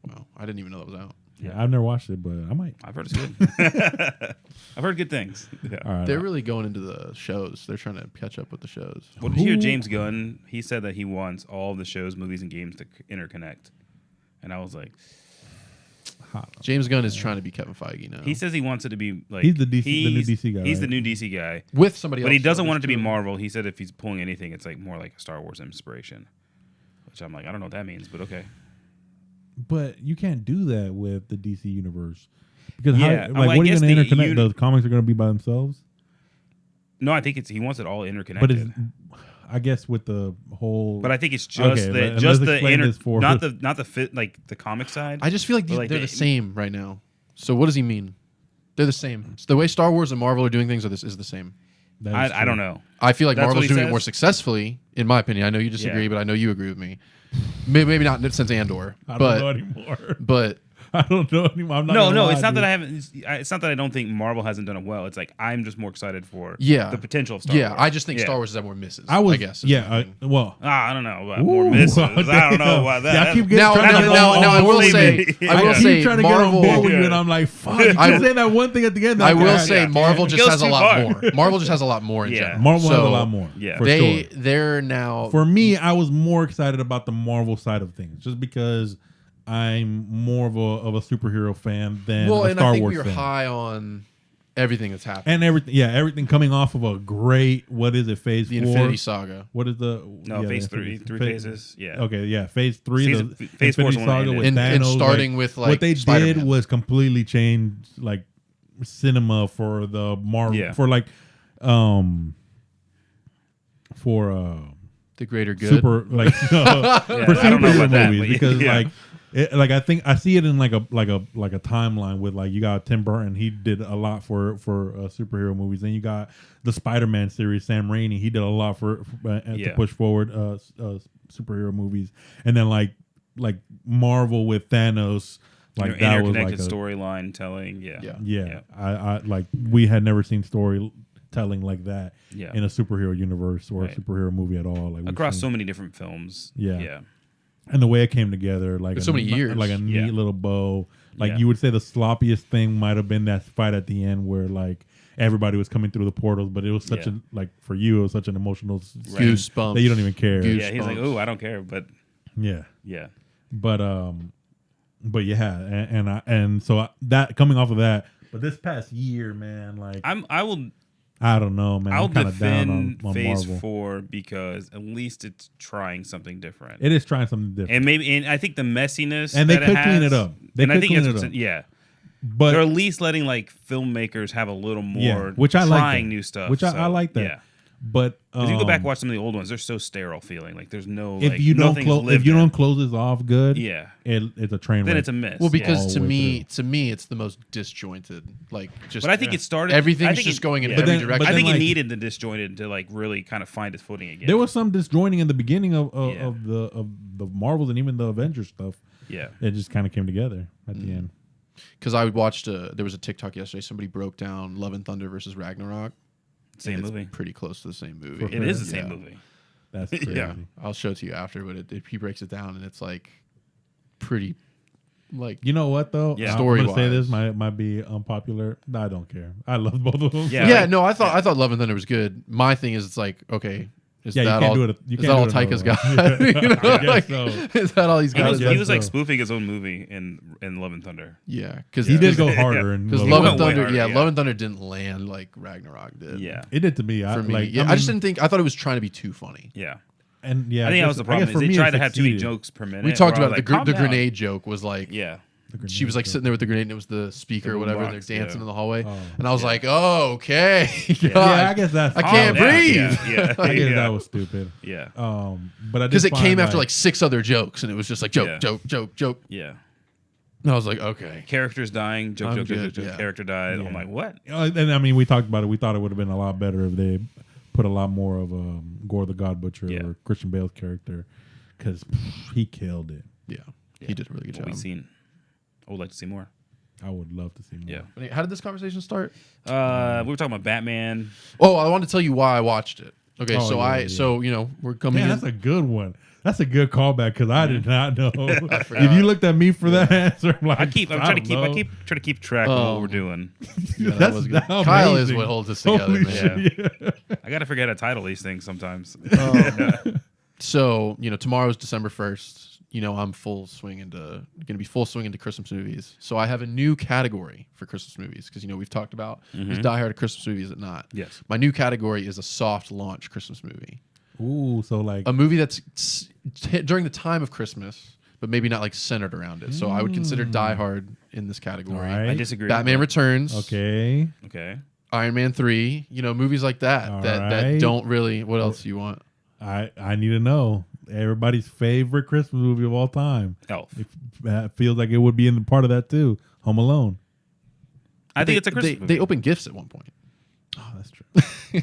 Speaker 2: Wow. I didn't even know that was out.
Speaker 1: Yeah, I've never watched it, but I might.
Speaker 3: I've heard it's good. I've heard good things. Yeah.
Speaker 1: All right.
Speaker 2: They're really going into the shows. They're trying to catch up with the shows.
Speaker 3: What did you hear? James Gunn, he said that he wants all the shows, movies, and games to interconnect. And I was like,
Speaker 2: James Gunn is trying to be Kevin Feige now.
Speaker 3: he says he wants it to be like
Speaker 1: He's the new DC guy,
Speaker 3: He's the
Speaker 1: right?
Speaker 3: new DC guy,
Speaker 2: with somebody else.
Speaker 3: but he doesn't want it to be
Speaker 2: There's two.
Speaker 3: Marvel. He said if he's pulling anything, it's like more like a Star Wars inspiration. Which I'm like, I don't know what that means, but okay.
Speaker 1: But you can't do that with the DC universe because
Speaker 3: Yeah,
Speaker 1: how,
Speaker 3: well,
Speaker 1: like
Speaker 3: I
Speaker 1: what are you
Speaker 3: guess
Speaker 1: going to
Speaker 3: the
Speaker 1: interconnect? The comics are going to be by themselves.
Speaker 3: No, I think he wants it all interconnected.
Speaker 1: But it's, I guess with the whole.
Speaker 3: But I think it's just
Speaker 1: Okay,
Speaker 3: just
Speaker 1: let's
Speaker 3: the
Speaker 1: explain this for-
Speaker 3: not the fit like the comic side.
Speaker 2: I just feel like,
Speaker 3: But, like,
Speaker 2: they're the same right now. So what does he mean? They're the same. It's the way Star Wars and Marvel are doing things is the same.
Speaker 3: I don't know.
Speaker 2: I feel like
Speaker 3: That's what
Speaker 2: Marvel's
Speaker 3: he
Speaker 2: doing it
Speaker 3: says?
Speaker 2: more successfully, in my opinion. I know you disagree,
Speaker 3: Yeah.
Speaker 2: but I know you agree with me. Maybe not since Andor,
Speaker 1: I don't
Speaker 2: but
Speaker 1: know anymore.
Speaker 2: but
Speaker 1: I don't know anymore. I'm not
Speaker 3: No,
Speaker 1: gonna
Speaker 3: no,
Speaker 1: lie,
Speaker 3: it's not
Speaker 1: dude.
Speaker 3: that I haven't. It's not that I don't think Marvel hasn't done it well. It's like I'm just more excited for
Speaker 2: Yeah.
Speaker 3: the potential of Star
Speaker 2: yeah,
Speaker 3: Wars.
Speaker 2: I just think
Speaker 3: Yeah.
Speaker 2: Star Wars has more misses.
Speaker 1: I
Speaker 2: guess. is
Speaker 1: Yeah.
Speaker 2: my thing.
Speaker 1: Well.
Speaker 3: I don't know about more misses. I don't know about that.
Speaker 1: Yeah, I keep getting
Speaker 2: Now,
Speaker 1: trying to get
Speaker 2: now,
Speaker 1: on
Speaker 2: now, I will
Speaker 1: board
Speaker 2: say,
Speaker 1: with it.
Speaker 2: I will
Speaker 1: keep
Speaker 2: say,
Speaker 1: trying to
Speaker 2: Marvel.
Speaker 1: get on board with you,
Speaker 3: Yeah.
Speaker 1: and I'm like, fuck. You
Speaker 2: I-
Speaker 1: keep saying that one thing at the end.
Speaker 2: I
Speaker 1: I'm
Speaker 2: will
Speaker 1: like,
Speaker 2: say,
Speaker 3: yeah.
Speaker 2: Marvel
Speaker 3: It
Speaker 2: just
Speaker 3: goes
Speaker 2: has a
Speaker 3: too
Speaker 2: lot
Speaker 3: far.
Speaker 2: more. Marvel just has a lot more in
Speaker 3: Yeah.
Speaker 2: general.
Speaker 1: Marvel has a
Speaker 2: So,
Speaker 1: lot more.
Speaker 3: Yeah.
Speaker 1: for sure.
Speaker 2: They're now.
Speaker 1: For me, I was more excited about the Marvel side of things, just because I'm more of a superhero fan than
Speaker 2: well,
Speaker 1: a
Speaker 2: and
Speaker 1: Star
Speaker 2: I think
Speaker 1: Wars
Speaker 2: we were
Speaker 1: fan.
Speaker 2: high on everything that's happened.
Speaker 1: And everything, yeah, everything coming off of a great. What is it? Phase
Speaker 2: The
Speaker 1: 4.
Speaker 2: Infinity Saga.
Speaker 1: What is the
Speaker 3: No,
Speaker 1: yeah,
Speaker 3: phase
Speaker 1: the
Speaker 3: 3,
Speaker 1: Infinity-
Speaker 3: 3 phases. Yeah.
Speaker 1: Okay, yeah, phase 3.
Speaker 3: Season-
Speaker 1: The
Speaker 3: phase 4 is
Speaker 1: Infinity
Speaker 3: the one that
Speaker 1: Saga
Speaker 3: ended.
Speaker 1: with
Speaker 2: And
Speaker 1: Thanos.
Speaker 2: starting with, like,
Speaker 1: what they did
Speaker 2: Spider-Man.
Speaker 1: was completely change like cinema for the Marvel
Speaker 3: Yeah.
Speaker 1: for like for
Speaker 2: The greater good.
Speaker 1: super like for
Speaker 3: I don't know
Speaker 1: superhero
Speaker 3: about that,
Speaker 1: movies
Speaker 3: but
Speaker 1: because
Speaker 3: yeah.
Speaker 1: like I think I see it in like a timeline with like you got Tim Burton, he did a lot for superhero movies. Then you got the Spider-Man series, Sam Raimi, he did a lot for to
Speaker 3: Yeah.
Speaker 1: push forward superhero movies. And then like Marvel with Thanos, like that was like
Speaker 3: interconnected
Speaker 1: a,
Speaker 3: storyline telling. Yeah.
Speaker 2: Yeah.
Speaker 1: yeah. I like we had never seen storytelling like that
Speaker 3: Yeah.
Speaker 1: in a superhero universe or
Speaker 3: Right.
Speaker 1: a superhero movie at all. Like we've
Speaker 3: Across
Speaker 1: seen-
Speaker 3: so many different films.
Speaker 1: Yeah.
Speaker 3: Yeah.
Speaker 1: and the way it came together, like
Speaker 2: For so many years.
Speaker 1: like a
Speaker 3: Yeah.
Speaker 1: neat little bow. Like
Speaker 3: Yeah.
Speaker 1: you would say, the sloppiest thing might have been that fight at the end where like everybody was coming through the portals, but it was such
Speaker 3: Yeah.
Speaker 1: a like for you, it was such an emotional scene
Speaker 2: Goosebumps.
Speaker 1: that you don't even care.
Speaker 2: Goose-
Speaker 3: Yeah. He's like,
Speaker 2: Goosebumps.
Speaker 3: oh, I don't care, but
Speaker 1: Yeah,
Speaker 3: yeah.
Speaker 1: but But yeah, and so that coming off of that, but this past year, man, like I don't know, man.
Speaker 3: I'll
Speaker 1: I'm kind of down on
Speaker 3: Phase
Speaker 1: Marvel.
Speaker 3: 4 because at least it's trying something different.
Speaker 1: It is trying something different,
Speaker 3: and I think the messiness
Speaker 1: and they
Speaker 3: that
Speaker 1: could
Speaker 3: it
Speaker 1: clean
Speaker 3: has,
Speaker 1: it up. They
Speaker 3: and
Speaker 1: could
Speaker 3: I think
Speaker 1: clean
Speaker 3: it's
Speaker 1: it up.
Speaker 3: yeah.
Speaker 1: But
Speaker 3: they're at least letting like filmmakers have a little more,
Speaker 1: yeah, which I like
Speaker 3: trying
Speaker 1: that.
Speaker 3: new stuff.
Speaker 1: Which I like that.
Speaker 3: Yeah.
Speaker 1: But
Speaker 3: If you go back and watch some of the old ones, they're so sterile feeling. Like there's no
Speaker 1: if
Speaker 3: like,
Speaker 1: you don't
Speaker 3: nothing's
Speaker 1: close this off good,
Speaker 3: yeah,
Speaker 1: it's a train
Speaker 3: then
Speaker 1: wreck.
Speaker 3: it's a miss.
Speaker 2: Well, because
Speaker 1: all
Speaker 2: to
Speaker 1: the way
Speaker 2: me, it's the most disjointed. Like just.
Speaker 3: But I think it started.
Speaker 2: Everything's
Speaker 3: I think
Speaker 2: just
Speaker 3: it-
Speaker 2: going in
Speaker 3: yeah.
Speaker 2: every
Speaker 1: then-
Speaker 2: direction.
Speaker 1: but
Speaker 3: I think
Speaker 1: like-
Speaker 3: it needed the disjointed to like really kind of find its footing again.
Speaker 1: There was some disjoining in the beginning of
Speaker 3: Yeah.
Speaker 1: the Marvels and even the Avengers stuff.
Speaker 3: yeah,
Speaker 1: It just kind of came together at the end.
Speaker 2: Because I watched there was a TikTok yesterday. Somebody broke down Love and Thunder versus Ragnarok.
Speaker 3: same
Speaker 2: and it's
Speaker 3: movie.
Speaker 2: pretty close to the same movie.
Speaker 3: It is the same
Speaker 2: Yeah.
Speaker 3: movie.
Speaker 1: That's crazy.
Speaker 3: Yeah.
Speaker 2: I'll show it to you after, but he breaks it down and it's like pretty, like
Speaker 1: You know what though?
Speaker 3: Yeah.
Speaker 1: I'm gonna say
Speaker 2: Story-wise.
Speaker 1: this might be unpopular. No, I don't care. I love both of them.
Speaker 3: Yeah.
Speaker 2: yeah.
Speaker 3: like-
Speaker 2: No, I thought Love and Thunder was good. My thing is, it's like okay, is
Speaker 1: Yeah, you
Speaker 2: that
Speaker 1: can't
Speaker 2: all?
Speaker 1: do it. You
Speaker 2: Is
Speaker 1: can't
Speaker 2: that all
Speaker 1: do it
Speaker 2: Taika's
Speaker 1: another
Speaker 2: got?
Speaker 1: way.
Speaker 2: You know,
Speaker 1: I guess
Speaker 2: like,
Speaker 1: so.
Speaker 2: is that all he's
Speaker 3: He
Speaker 2: got?
Speaker 3: was,
Speaker 1: guess
Speaker 3: he was like
Speaker 1: so.
Speaker 3: spoofing his own movie in Love and Thunder.
Speaker 2: Yeah, because
Speaker 1: He did go harder, and
Speaker 2: Because
Speaker 3: He
Speaker 2: Love
Speaker 3: went
Speaker 2: and
Speaker 3: way
Speaker 2: Thunder,
Speaker 3: harder,
Speaker 2: yeah,
Speaker 3: yeah.
Speaker 2: Love and Thunder didn't land like Ragnarok did.
Speaker 3: Yeah,
Speaker 1: It did to me.
Speaker 2: for me,
Speaker 1: like,
Speaker 2: yeah, I just didn't think. I thought it was trying to be too funny.
Speaker 3: yeah.
Speaker 1: And yeah,
Speaker 3: I think that was the problem.
Speaker 1: guess
Speaker 3: Is
Speaker 1: for
Speaker 3: they
Speaker 1: me,
Speaker 3: tried
Speaker 1: it
Speaker 3: to have too many
Speaker 1: succeeded.
Speaker 3: jokes per minute.
Speaker 2: We talked
Speaker 3: where I
Speaker 2: about
Speaker 3: was
Speaker 2: the
Speaker 3: like, calm down.
Speaker 2: grenade joke was like,
Speaker 3: Yeah,
Speaker 2: she was like sitting there with the grenade and it was the speaker
Speaker 3: The
Speaker 2: or whatever, and
Speaker 3: boombox,
Speaker 2: they're dancing
Speaker 3: yeah.
Speaker 2: in the hallway,
Speaker 1: Oh,
Speaker 2: and I was like, oh, okay,
Speaker 1: Yeah,
Speaker 2: God.
Speaker 1: I guess that's.
Speaker 2: I can't
Speaker 3: Calm down.
Speaker 2: breathe.
Speaker 3: Yeah,
Speaker 1: I guess
Speaker 3: yeah.
Speaker 1: that was stupid.
Speaker 3: Yeah,
Speaker 1: But I
Speaker 2: Because
Speaker 1: did
Speaker 2: it came
Speaker 1: find,
Speaker 2: after like 6 other jokes, and it was just like joke,
Speaker 3: Yeah.
Speaker 2: joke, joke, joke.
Speaker 3: yeah.
Speaker 2: And I was like, okay,
Speaker 3: Characters dying. Joke,
Speaker 2: I'm
Speaker 3: joke, joke,
Speaker 2: good,
Speaker 3: joke.
Speaker 2: yeah.
Speaker 3: Character died.
Speaker 1: Yeah.
Speaker 3: I'm like, what?
Speaker 1: And I mean, we talked about it. We thought it would have been a lot better if they put a lot more of Gore the God Butcher
Speaker 3: Yeah.
Speaker 1: or Christian Bale's character, because he killed it.
Speaker 2: yeah, he did a really good
Speaker 3: What
Speaker 2: job.
Speaker 3: we seen. I would like to see more.
Speaker 1: I would love to see more.
Speaker 3: Yeah.
Speaker 2: But how did this conversation start?
Speaker 3: We were talking about Batman.
Speaker 2: Oh, I wanted to tell you why I watched it. Okay,
Speaker 1: Oh, yeah.
Speaker 2: so you know we're coming
Speaker 1: Man,
Speaker 2: in.
Speaker 1: that's a good one. That's a good callback because I did not know.
Speaker 2: forgot.
Speaker 1: If you looked at me for that answer, I'm like,
Speaker 3: I'm trying to
Speaker 1: don't
Speaker 3: keep
Speaker 1: know.
Speaker 3: trying to keep track of what we're doing.
Speaker 2: Yeah, that
Speaker 1: That's
Speaker 2: was good.
Speaker 1: now
Speaker 2: Kyle is
Speaker 1: amazing.
Speaker 2: what holds us together,
Speaker 1: Holy
Speaker 2: man.
Speaker 1: shit, yeah.
Speaker 3: I gotta forget how to title these things sometimes.
Speaker 2: So you know, tomorrow's December 1st. You know, I'm gonna be full swing into Christmas movies. So I have a new category for Christmas movies because you know we've talked about is Die Hard a Christmas movie, is it not?
Speaker 3: Yes.
Speaker 2: My new category is a soft launch Christmas movie.
Speaker 1: Ooh, so like
Speaker 2: A movie that's hit during the time of Christmas, but maybe not like centered around it. So I would consider Die Hard in this category.
Speaker 1: All right.
Speaker 3: I disagree.
Speaker 2: Batman Returns,
Speaker 1: okay.
Speaker 3: Okay.
Speaker 2: Iron Man 3, you know, movies like that
Speaker 1: All
Speaker 2: that
Speaker 1: right.
Speaker 2: don't really. What else do you want?
Speaker 1: I need to know everybody's favorite Christmas movie of all time.
Speaker 3: Elf.
Speaker 1: It feels like it would be in the part of that too. Home Alone.
Speaker 3: I think it's a Christmas
Speaker 2: They
Speaker 3: movie.
Speaker 2: open gifts at one point.
Speaker 1: Oh, that's true.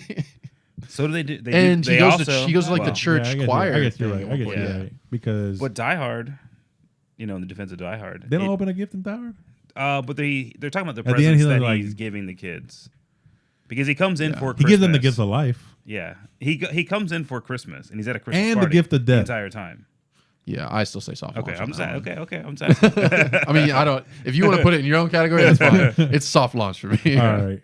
Speaker 3: So do they do? They
Speaker 2: And
Speaker 3: do,
Speaker 2: he
Speaker 3: they
Speaker 2: goes
Speaker 3: also,
Speaker 2: he goes to like
Speaker 3: well,
Speaker 2: the church
Speaker 1: I guess
Speaker 2: choir.
Speaker 1: I guess you're
Speaker 2: thing
Speaker 1: right. I guess
Speaker 2: at one
Speaker 1: you're
Speaker 2: point.
Speaker 3: Yeah.
Speaker 1: right because
Speaker 3: But Die Hard, you know, in the defense of Die Hard,
Speaker 1: they don't open a gift in Die Hard.
Speaker 3: But they're talking about the
Speaker 1: At the end,
Speaker 3: presents
Speaker 1: he's
Speaker 3: that
Speaker 1: like-
Speaker 3: he's giving the kids, because he comes in for
Speaker 1: He
Speaker 3: Christmas.
Speaker 1: gives them the gift of life
Speaker 3: Yeah, he comes in for Christmas, and he's at a Christmas
Speaker 1: and the
Speaker 3: party
Speaker 1: gift of
Speaker 3: the
Speaker 1: death.
Speaker 3: entire time.
Speaker 2: Yeah, I still say soft
Speaker 3: Okay,
Speaker 2: launch. on
Speaker 3: I'm
Speaker 2: that
Speaker 3: sad.
Speaker 2: one.
Speaker 3: Okay, I'm sad.
Speaker 2: I mean, I don't. If you want to put it in your own category, that's fine. It's soft launch for me.
Speaker 1: All right.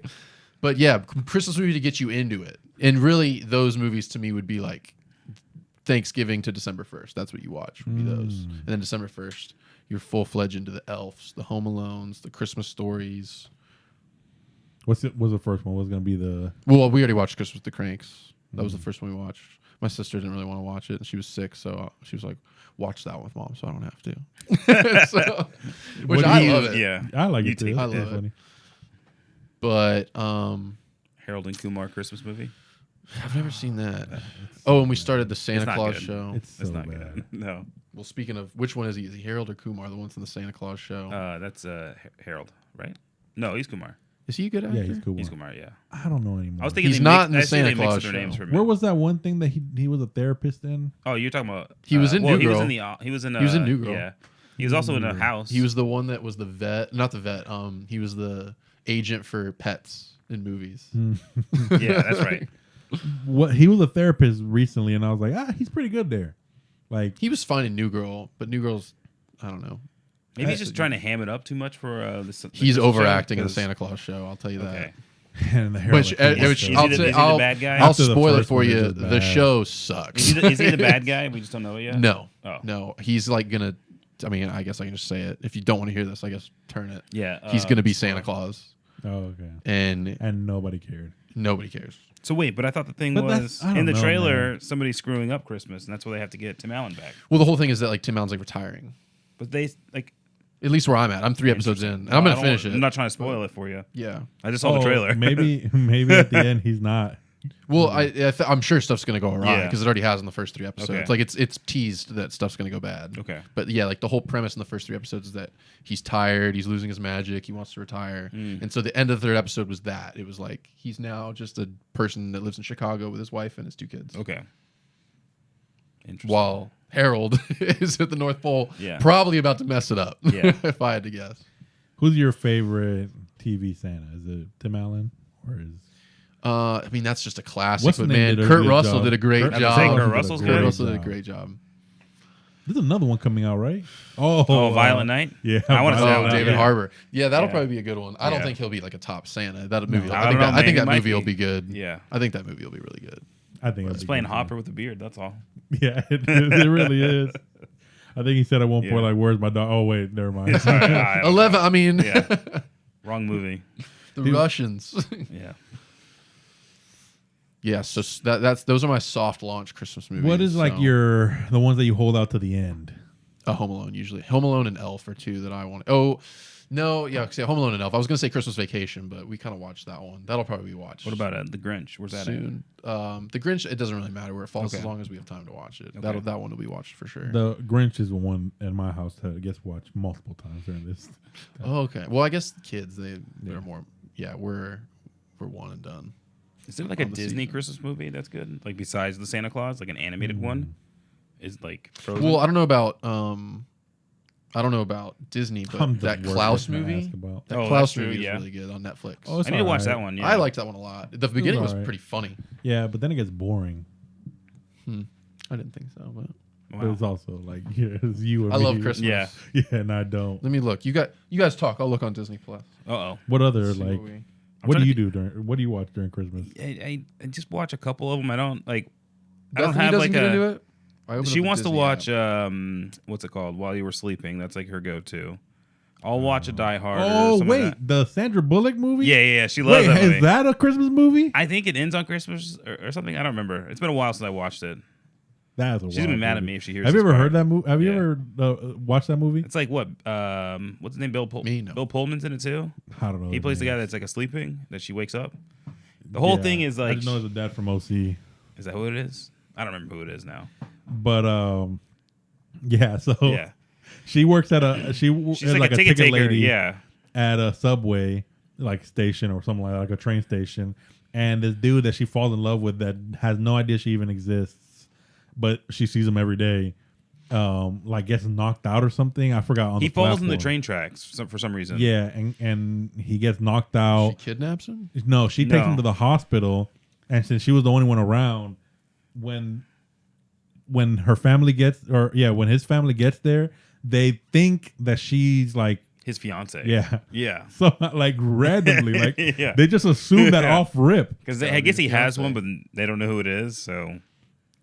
Speaker 2: But yeah, Christmas movie to get you into it, and really, those movies to me would be like Thanksgiving to December 1st. That's what you watch. Would be those, and then December 1st, you're full fledged into the Elves, the Home Alones, the Christmas Stories.
Speaker 1: What's the first one? What's gonna be the?
Speaker 2: Well, we already watched Christmas with the Cranks. That was the first one we watched. My sister didn't really want to watch it, and she was sick, so she was like, "Watch that with Mom, so I don't have to." So, which
Speaker 1: What do
Speaker 2: I
Speaker 1: you-
Speaker 2: love it.
Speaker 3: Yeah,
Speaker 1: I like
Speaker 3: You
Speaker 1: it too.
Speaker 3: take-
Speaker 2: I
Speaker 1: It's
Speaker 2: love it.
Speaker 1: funny.
Speaker 2: But
Speaker 3: Harold and Kumar Christmas movie.
Speaker 2: I've never seen that. Oh, and we started the Santa
Speaker 3: It's not
Speaker 2: Claus
Speaker 3: good.
Speaker 2: show.
Speaker 1: It's so
Speaker 3: That's not
Speaker 1: bad.
Speaker 3: good. No,
Speaker 2: Well, speaking of, which one is he? Is he Harold or Kumar? The ones in the Santa Claus show.
Speaker 3: that's Harold, right? No, he's Kumar.
Speaker 2: Is he a good actor?
Speaker 1: Yeah, he's cool.
Speaker 3: He's Kumar. Yeah,
Speaker 1: I don't know anymore.
Speaker 3: I was thinking
Speaker 2: He's
Speaker 3: they
Speaker 2: not in
Speaker 3: mixed-
Speaker 2: the
Speaker 3: I assumed
Speaker 2: Santa
Speaker 3: they mixed
Speaker 2: Claus
Speaker 3: their names
Speaker 2: show.
Speaker 3: for me.
Speaker 1: Where was that one thing that he was a therapist in?
Speaker 3: Oh, you're talking about.
Speaker 2: He was in New
Speaker 3: He was
Speaker 2: Girl.
Speaker 3: in he was in.
Speaker 2: He was in New Girl.
Speaker 3: Yeah, he was also in a house.
Speaker 2: He was the one that was the vet, not the vet. He was the agent for pets in movies.
Speaker 3: Yeah, that's right.
Speaker 1: What he was a therapist recently, and I was like, he's pretty good there. Like
Speaker 2: He was fine in New Girl, but New Girl's, I don't know.
Speaker 3: Maybe he's just trying to ham it up too much for the
Speaker 2: He's
Speaker 3: Christmas show,
Speaker 2: overacting in the
Speaker 3: 'cause-
Speaker 2: Santa Claus show. I'll tell you that.
Speaker 3: Okay.
Speaker 1: and the Harold
Speaker 2: Which,
Speaker 1: and Kumar
Speaker 2: which
Speaker 1: show.
Speaker 2: I'll
Speaker 3: Is he
Speaker 2: say,
Speaker 3: the
Speaker 2: I'll,
Speaker 3: bad guy?
Speaker 2: I'll
Speaker 1: After the
Speaker 2: spoil it
Speaker 1: first
Speaker 2: for
Speaker 1: one,
Speaker 2: you.
Speaker 1: it's just
Speaker 2: The
Speaker 1: bad.
Speaker 2: show sucks.
Speaker 3: Is he the bad guy? We just don't know it yet.
Speaker 2: No,
Speaker 3: Oh.
Speaker 2: no, he's like gonna I mean, I guess I can just say it. If you don't want to hear this, I guess turn it.
Speaker 3: Yeah.
Speaker 2: He's going to be Santa Claus.
Speaker 1: Oh, okay.
Speaker 2: And
Speaker 1: nobody cared.
Speaker 2: Nobody cares.
Speaker 3: So wait, but I thought the thing was in the trailer, somebody's screwing up Christmas, and that's why they have to get Tim Allen back.
Speaker 2: Well, the whole thing is that like Tim Allen's like retiring.
Speaker 3: But they like.
Speaker 2: At least where I'm at. I'm 3 episodes in, and I'm going to finish it.
Speaker 3: I'm not trying to spoil it for you.
Speaker 2: Yeah.
Speaker 3: I just saw the trailer.
Speaker 1: maybe at the end he's not.
Speaker 2: Well, I'm sure stuff's going to go awry because
Speaker 3: Yeah.
Speaker 2: it already has in the first 3 episodes.
Speaker 3: Okay.
Speaker 2: Like it's teased that stuff's going to go bad.
Speaker 3: Okay.
Speaker 2: But yeah, like the whole premise in the first 3 episodes is that he's tired, he's losing his magic, he wants to retire. And so the end of the 3rd episode was that. It was like he's now just a person that lives in Chicago with his wife and his 2 kids.
Speaker 3: Okay. Interesting.
Speaker 2: While Harold is at the North Pole,
Speaker 3: Yeah.
Speaker 2: probably about to mess it up.
Speaker 3: Yeah.
Speaker 2: If I had to guess.
Speaker 1: Who's your favorite TV Santa? Is it Tim Allen or is?
Speaker 2: I mean, that's just a classic.
Speaker 1: What's
Speaker 2: But
Speaker 1: the name
Speaker 2: man,
Speaker 1: did a
Speaker 2: Kurt
Speaker 1: good
Speaker 2: Russell
Speaker 1: job.
Speaker 2: did a great
Speaker 1: Kurt
Speaker 2: job.
Speaker 3: Russell's
Speaker 2: Kurt
Speaker 3: good?
Speaker 2: Russell did a great job.
Speaker 1: There's another one coming out, right? Oh,
Speaker 3: Violent Night?
Speaker 1: Yeah,
Speaker 3: I wanna see that
Speaker 2: Oh,
Speaker 3: one.
Speaker 2: David
Speaker 3: Yeah.
Speaker 2: Harbour. Yeah, that'll
Speaker 3: Yeah.
Speaker 2: probably be a good one. I don't
Speaker 3: Yeah.
Speaker 2: think he'll be like a top Santa. That movie.
Speaker 3: I don't know,
Speaker 2: I think
Speaker 3: man.
Speaker 2: that
Speaker 3: He might
Speaker 2: movie will
Speaker 3: be.
Speaker 2: be good.
Speaker 3: Yeah.
Speaker 2: I think that movie will be really good.
Speaker 1: I think
Speaker 3: He's playing Hopper with a beard. That's all.
Speaker 1: Yeah, it really is. I think he said at one point,
Speaker 3: Yeah.
Speaker 1: like, "Where's my dog?" Oh wait, never mind.
Speaker 3: Sorry, I don't
Speaker 2: 11. I mean,
Speaker 3: know. Yeah. Wrong movie.
Speaker 2: the Russians.
Speaker 3: Yeah.
Speaker 2: Yeah. So those are my soft launch Christmas movies.
Speaker 1: What is like
Speaker 2: so-
Speaker 1: the ones that you hold out to the end?
Speaker 2: Home Alone usually. Home Alone and Elf are 2 that I want. Oh. No, yeah, Home Alone and Elf. I was gonna say Christmas Vacation, but we kind of watched that one. That'll probably be watched.
Speaker 3: What about The Grinch? Where's that at?
Speaker 2: soon? The Grinch. It doesn't really matter where it falls
Speaker 3: Okay.
Speaker 2: as long as we have time to watch it.
Speaker 3: Okay.
Speaker 2: That one will be watched for sure.
Speaker 1: The Grinch is the one in my house that gets watched multiple times during this.
Speaker 2: Oh, okay. Well, I guess the kids they're more. Yeah, we're one and done.
Speaker 3: Is there like a
Speaker 2: On the
Speaker 3: Disney
Speaker 2: season.
Speaker 3: Christmas movie that's good? Like besides the Santa Claus, like an animated one? Is like Frozen?
Speaker 2: Well, I don't know about Disney, but
Speaker 1: I'm the
Speaker 2: that
Speaker 1: worst
Speaker 2: Klaus
Speaker 1: person to
Speaker 2: movie.
Speaker 1: ask about.
Speaker 2: That
Speaker 3: Oh,
Speaker 2: Klaus
Speaker 3: that's true,
Speaker 2: movie
Speaker 3: yeah.
Speaker 2: is really good on Netflix.
Speaker 1: Oh, it's
Speaker 3: I need to watch
Speaker 1: alright.
Speaker 3: that one. Yeah.
Speaker 2: I liked that one a lot. The beginning was
Speaker 1: alright.
Speaker 2: pretty funny.
Speaker 1: Yeah, but then it gets boring.
Speaker 2: I didn't think so, but
Speaker 1: But it's also like it's you and
Speaker 2: I
Speaker 1: me.
Speaker 2: love Christmas.
Speaker 3: Yeah.
Speaker 1: Yeah, and I don't.
Speaker 2: Let me look. You guys talk. I'll look on Disney Plus.
Speaker 3: Uh-oh.
Speaker 1: What other
Speaker 2: See
Speaker 1: like?
Speaker 2: what we-
Speaker 1: What do
Speaker 3: trying
Speaker 1: you
Speaker 3: to
Speaker 1: do during? What do you watch during Christmas?
Speaker 3: I just watch a couple of them. I don't like. I
Speaker 2: Bethany
Speaker 3: don't have
Speaker 2: doesn't
Speaker 3: like
Speaker 2: get
Speaker 3: a.
Speaker 2: into it. I open
Speaker 3: She
Speaker 2: up the
Speaker 3: wants to
Speaker 2: Disney
Speaker 3: watch
Speaker 2: app.
Speaker 3: what's it called? While You Were Sleeping. That's like her go-to. I'll watch a Die Hard. or
Speaker 1: Oh
Speaker 3: something
Speaker 1: wait,
Speaker 3: like that.
Speaker 1: the Sandra Bullock movie.
Speaker 3: Yeah. She loves
Speaker 1: Wait,
Speaker 3: that movie.
Speaker 1: is that a Christmas movie?
Speaker 3: I think it ends on Christmas or something. I don't remember. It's been a while since I watched it.
Speaker 1: That's a
Speaker 3: She's gonna be
Speaker 1: wild
Speaker 3: mad at
Speaker 1: movie.
Speaker 3: me if she hears.
Speaker 1: Have you
Speaker 3: this
Speaker 1: ever
Speaker 3: part.
Speaker 1: heard that movie? Have you
Speaker 3: Yeah.
Speaker 1: ever watched that movie?
Speaker 3: It's like what? What's his name? Bill
Speaker 2: Me, no.
Speaker 3: Bill Pullman's in it too.
Speaker 1: I don't know.
Speaker 3: He
Speaker 1: his
Speaker 3: plays the
Speaker 1: name.
Speaker 3: guy that's like a sleeping that she wakes up. The whole
Speaker 1: Yeah.
Speaker 3: thing is
Speaker 1: I
Speaker 3: like.
Speaker 1: just know it's a dad from OC.
Speaker 3: Is that who it is? I don't remember who it is now.
Speaker 1: But yeah. So
Speaker 3: Yeah,
Speaker 1: she works at a
Speaker 3: she's
Speaker 1: is
Speaker 3: like, a ticket taker.
Speaker 1: lady.
Speaker 3: Yeah,
Speaker 1: At a subway like station or something like a train station, and this dude that she falls in love with that has no idea she even exists, but she sees him every day. Like gets knocked out or something. I forgot. On
Speaker 3: he
Speaker 1: the
Speaker 3: falls in the
Speaker 1: platform.
Speaker 3: train tracks for some reason.
Speaker 1: Yeah, and he gets knocked out.
Speaker 2: She kidnaps him.
Speaker 1: No, she takes
Speaker 3: No.
Speaker 1: him to the hospital, and since she was the only one around, when her family gets, when his family gets there, they think that she's like,
Speaker 3: his fiance.
Speaker 1: yeah,
Speaker 3: yeah.
Speaker 1: so like randomly, like
Speaker 3: Yeah.
Speaker 1: they just assume that
Speaker 3: Yeah.
Speaker 1: off rip,
Speaker 3: Because I guess he has
Speaker 2: fiance.
Speaker 3: one, but they don't know who it is. So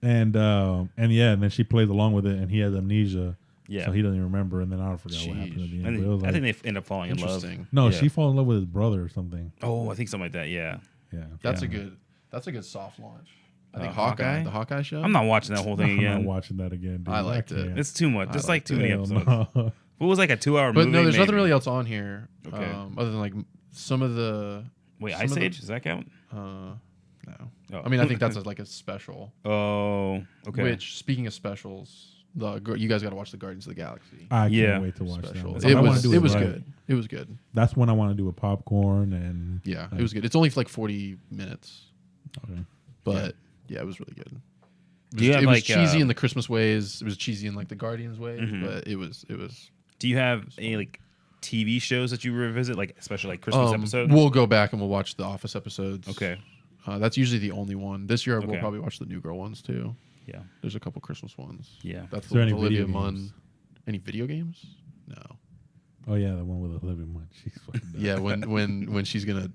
Speaker 1: and then she plays along with it, and he has amnesia,
Speaker 3: yeah,
Speaker 1: so he doesn't even remember, and then I forgot what happened at the end.
Speaker 3: and
Speaker 1: But it was
Speaker 3: I
Speaker 1: like,
Speaker 3: think they end up falling in love.
Speaker 2: Interesting.
Speaker 1: no,
Speaker 3: yeah.
Speaker 1: she falls in love with his brother or something.
Speaker 3: Oh, I think something like that. Yeah,
Speaker 1: Yeah,
Speaker 2: That's
Speaker 1: yeah.
Speaker 2: a good soft launch. I think
Speaker 3: Hawkeye?
Speaker 2: the Hawkeye show.
Speaker 3: I'm not watching that whole thing
Speaker 1: I'm not
Speaker 3: again.
Speaker 1: watching that again. Dude.
Speaker 2: I liked it.
Speaker 1: can't.
Speaker 3: It's too much. Just like
Speaker 2: liked
Speaker 3: too
Speaker 2: it.
Speaker 3: many
Speaker 1: Hell
Speaker 3: episodes.
Speaker 1: no.
Speaker 3: If it was like a 2-hour
Speaker 2: But
Speaker 3: movie,
Speaker 2: no, there's nothing
Speaker 3: maybe.
Speaker 2: really else on here.
Speaker 3: Okay.
Speaker 2: Other than like some of the.
Speaker 3: Wait,
Speaker 2: some
Speaker 3: Ice
Speaker 2: of the-
Speaker 3: Age? Does that count?
Speaker 2: No.
Speaker 3: Oh.
Speaker 2: I mean, I think that's like a special.
Speaker 3: Oh, okay.
Speaker 2: Which, speaking of specials, you guys got to watch the Guardians of the Galaxy
Speaker 1: I can't
Speaker 3: Yeah.
Speaker 1: wait to watch
Speaker 2: special.
Speaker 1: that.
Speaker 2: It
Speaker 1: I wanna
Speaker 2: was
Speaker 1: do
Speaker 2: it was
Speaker 1: right.
Speaker 2: good. It was good.
Speaker 1: That's when I want to do a popcorn and
Speaker 2: Yeah,
Speaker 1: like,
Speaker 2: it was good. It's only for like 40 minutes,
Speaker 1: Okay.
Speaker 2: but yeah, it was really good.
Speaker 3: Do you have
Speaker 2: it was
Speaker 3: like
Speaker 2: cheesy in the Christmas ways. It was cheesy in like the Guardians ways,
Speaker 3: Mhm.
Speaker 2: but it was.
Speaker 3: Do you have any like TV shows that you revisit, like especially like Christmas episodes?
Speaker 2: We'll go back and we'll watch the Office episodes.
Speaker 3: Okay.
Speaker 2: That's usually the only one. This year we'll
Speaker 3: Okay.
Speaker 2: probably watch the New Girl ones too.
Speaker 3: Yeah.
Speaker 2: There's a couple Christmas ones.
Speaker 3: Yeah.
Speaker 2: That's
Speaker 1: Is there any
Speaker 2: Olivia
Speaker 1: video
Speaker 2: Munn.
Speaker 1: games?
Speaker 2: Any video games? No.
Speaker 1: Oh yeah, the one with Olivia Munn. She's fucking dumb.
Speaker 2: Yeah, when she's gonna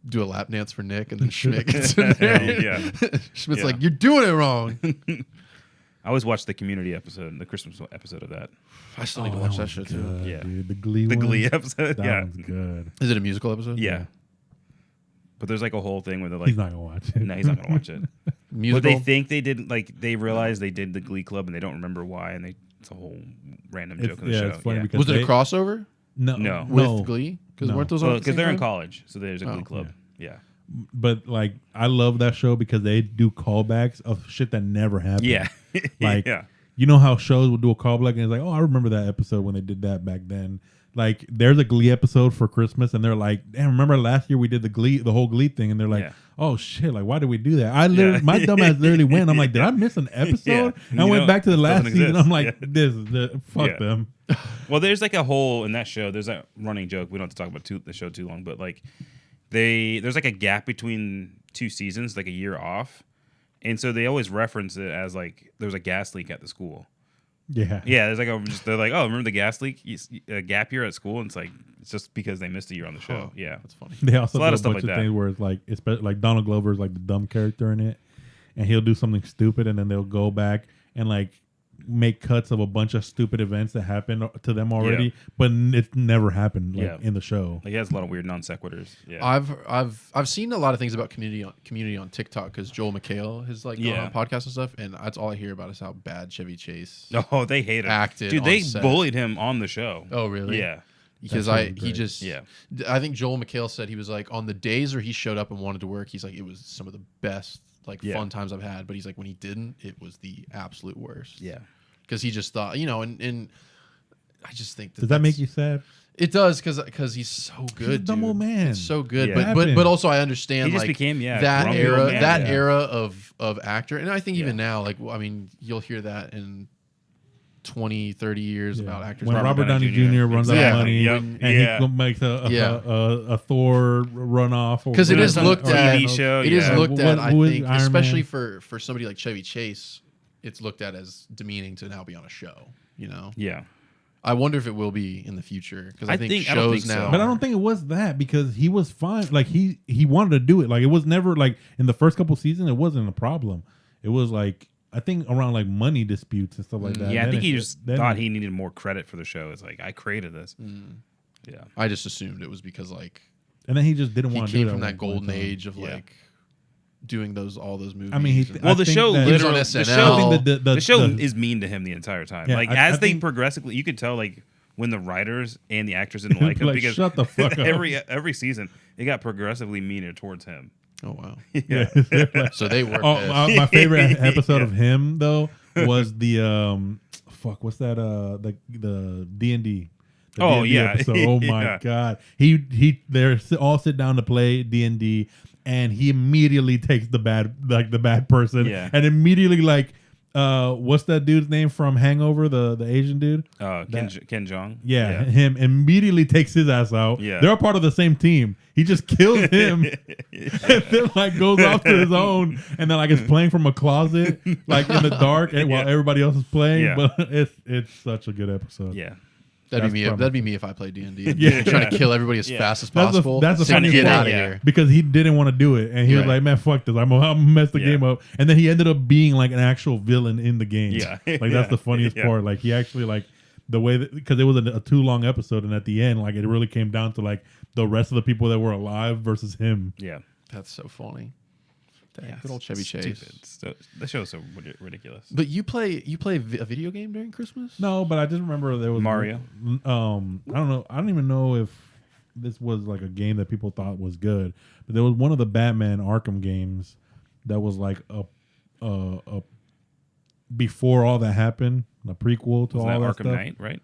Speaker 2: do a lap dance for Nick, and then Schmidt gets in there.
Speaker 3: Yeah.
Speaker 2: Schmidt's
Speaker 3: Yeah.
Speaker 2: like, "You're doing it wrong."
Speaker 3: I always watch the Community episode, the Christmas episode of that.
Speaker 2: I still need to watch that show too.
Speaker 3: Yeah,
Speaker 1: dude, the Glee
Speaker 3: episode.
Speaker 1: That one's good.
Speaker 2: Is it a musical episode?
Speaker 3: Yeah. But there's like a whole thing where they're like,
Speaker 1: he's not gonna watch it.
Speaker 3: No, he's not gonna watch it.
Speaker 2: Musical?
Speaker 3: But they think they did, like they realized they did the Glee Club and they don't remember why, and it's a whole random joke of the show.
Speaker 1: It's funny because
Speaker 2: was it a crossover?
Speaker 3: No.
Speaker 2: With Glee? Because weren't those on?
Speaker 3: Because they're in college, so there's a Glee Club. Yeah.
Speaker 1: But like, I love that show because they do callbacks of shit that never happened.
Speaker 3: Yeah.
Speaker 1: Like,
Speaker 3: yeah.
Speaker 1: You know how shows will do a callback and it's like, oh, I remember that episode when they did that back then. Like, there's a Glee episode for Christmas, and they're like, "Damn, remember last year we did the whole Glee thing?" And they're like, "Oh shit, like why did we do that?" My dumbass literally went. I'm like, "Did I miss an episode?" And I went back to the last season. I'm like, "This is fuck them."
Speaker 3: Well, there's like a whole in that show. There's a running joke. We don't have to talk about the show too long, but like there's like a gap between 2 seasons, like a year off, and so they always reference it as like there was a gas leak at the school.
Speaker 1: Yeah.
Speaker 3: There's like they're like, oh, remember the gas leak, a gap year at school, and it's just because they missed a year on the show. Yeah,
Speaker 2: that's funny.
Speaker 1: They also
Speaker 3: a lot
Speaker 1: do
Speaker 3: of stuff
Speaker 1: bunch
Speaker 3: like
Speaker 1: of
Speaker 3: that.
Speaker 1: things where it's like, especially like Donald Glover's like the dumb character in it, and he'll do something stupid, and then they'll go back and like make cuts of a bunch of stupid events that happened to them already, but it's never happened in the show.
Speaker 3: Like, he has a lot of weird non sequiturs. Yeah,
Speaker 2: I've seen a lot of things about community on TikTok because Joel McHale has like gone on podcasts and stuff, and that's all I hear about is how bad Chevy Chase.
Speaker 3: Oh, they hate him.
Speaker 2: Acted,
Speaker 3: dude. They
Speaker 2: set.
Speaker 3: bullied him on the show.
Speaker 2: Oh, really?
Speaker 3: Yeah.
Speaker 2: Because I think Joel McHale said he was like on the days where he showed up and wanted to work, he's like, it was some of the best fun times I've had, but he's like, when he didn't, it was the absolute worst.
Speaker 3: Yeah.
Speaker 2: Because he just thought, and I just think
Speaker 1: does that make you sad?
Speaker 2: It does, because he's so good. He's a
Speaker 1: dumb old man.
Speaker 2: It's so good,
Speaker 3: Yeah.
Speaker 2: but also I understand
Speaker 3: He just
Speaker 2: like
Speaker 3: became,
Speaker 2: that
Speaker 3: grumpy
Speaker 2: era
Speaker 3: old man.
Speaker 2: that era of actor, and I think even now, like I mean, you'll hear that in 20, 30 years about actors.
Speaker 1: When Robert Downey Jr. runs out of money and he makes a Thor runoff,
Speaker 2: because it is looked at.
Speaker 3: TV show.
Speaker 2: It is looked at. I think,
Speaker 1: Iron
Speaker 2: especially
Speaker 1: Man?
Speaker 2: for somebody like Chevy Chase, it's looked at as demeaning to now be on a show. You know.
Speaker 3: Yeah.
Speaker 2: I wonder if it will be in the future because I think
Speaker 3: I don't
Speaker 2: shows
Speaker 3: think so.
Speaker 2: now.
Speaker 1: But I don't think it was that because he was fine. Like he wanted to do it. Like it was never like in the first couple seasons, it wasn't a problem. It was like I think around like money disputes and stuff like that.
Speaker 3: Yeah, I think he just thought he needed more credit for the show. It's like I created this. Yeah,
Speaker 2: I just assumed it was because like,
Speaker 1: and then he just didn't want to do it.
Speaker 2: He came from that golden age of like doing all those movies.
Speaker 1: I mean,
Speaker 3: the show literally the show is mean to him the entire time.
Speaker 1: Yeah,
Speaker 3: like as they progressively, you could tell like when the writers and the actors didn't like him because
Speaker 1: shut the fuck up.
Speaker 3: every season it got progressively meaner towards him.
Speaker 2: Oh wow!
Speaker 3: Yeah.
Speaker 2: So they were.
Speaker 1: My favorite episode of him though was the what's that the D&D.
Speaker 3: Oh yeah!
Speaker 1: Episode. Oh my god! They all sit down to play D&D, and he immediately takes the bad person, and immediately what's that dude's name from Hangover? The Asian dude?
Speaker 3: Ken Jeong.
Speaker 1: Yeah, him immediately takes his ass out.
Speaker 3: Yeah,
Speaker 1: they're a part of the same team. He just kills him, and then goes off to his own, and then is playing from a closet in the dark, and while everybody else is playing. Yeah. But it's such a good episode.
Speaker 3: Yeah.
Speaker 2: That'd be me if I played D&D. Trying to kill everybody as fast as possible.
Speaker 1: That's the funny
Speaker 2: get out of here
Speaker 1: because he didn't want to do it, and he was like, "Man, fuck this! I'm gonna mess the game up." And then he ended up being like an actual villain in the game.
Speaker 3: Yeah,
Speaker 1: that's the funniest part. Like he actually the way because it was a too long episode, and at the end, it really came down to the rest of the people that were alive versus him.
Speaker 3: Yeah,
Speaker 2: that's so funny. Dang, good old Chevy Chase.
Speaker 3: So, the show's so ridiculous.
Speaker 2: But you play a video game during Christmas?
Speaker 1: No, but I just remember there was
Speaker 3: Mario.
Speaker 1: I don't know. I don't even know if this was a game that people thought was good. But there was one of the Batman Arkham games that was a before all that happened, a prequel to all that
Speaker 3: Arkham
Speaker 1: stuff.
Speaker 3: Knight, right?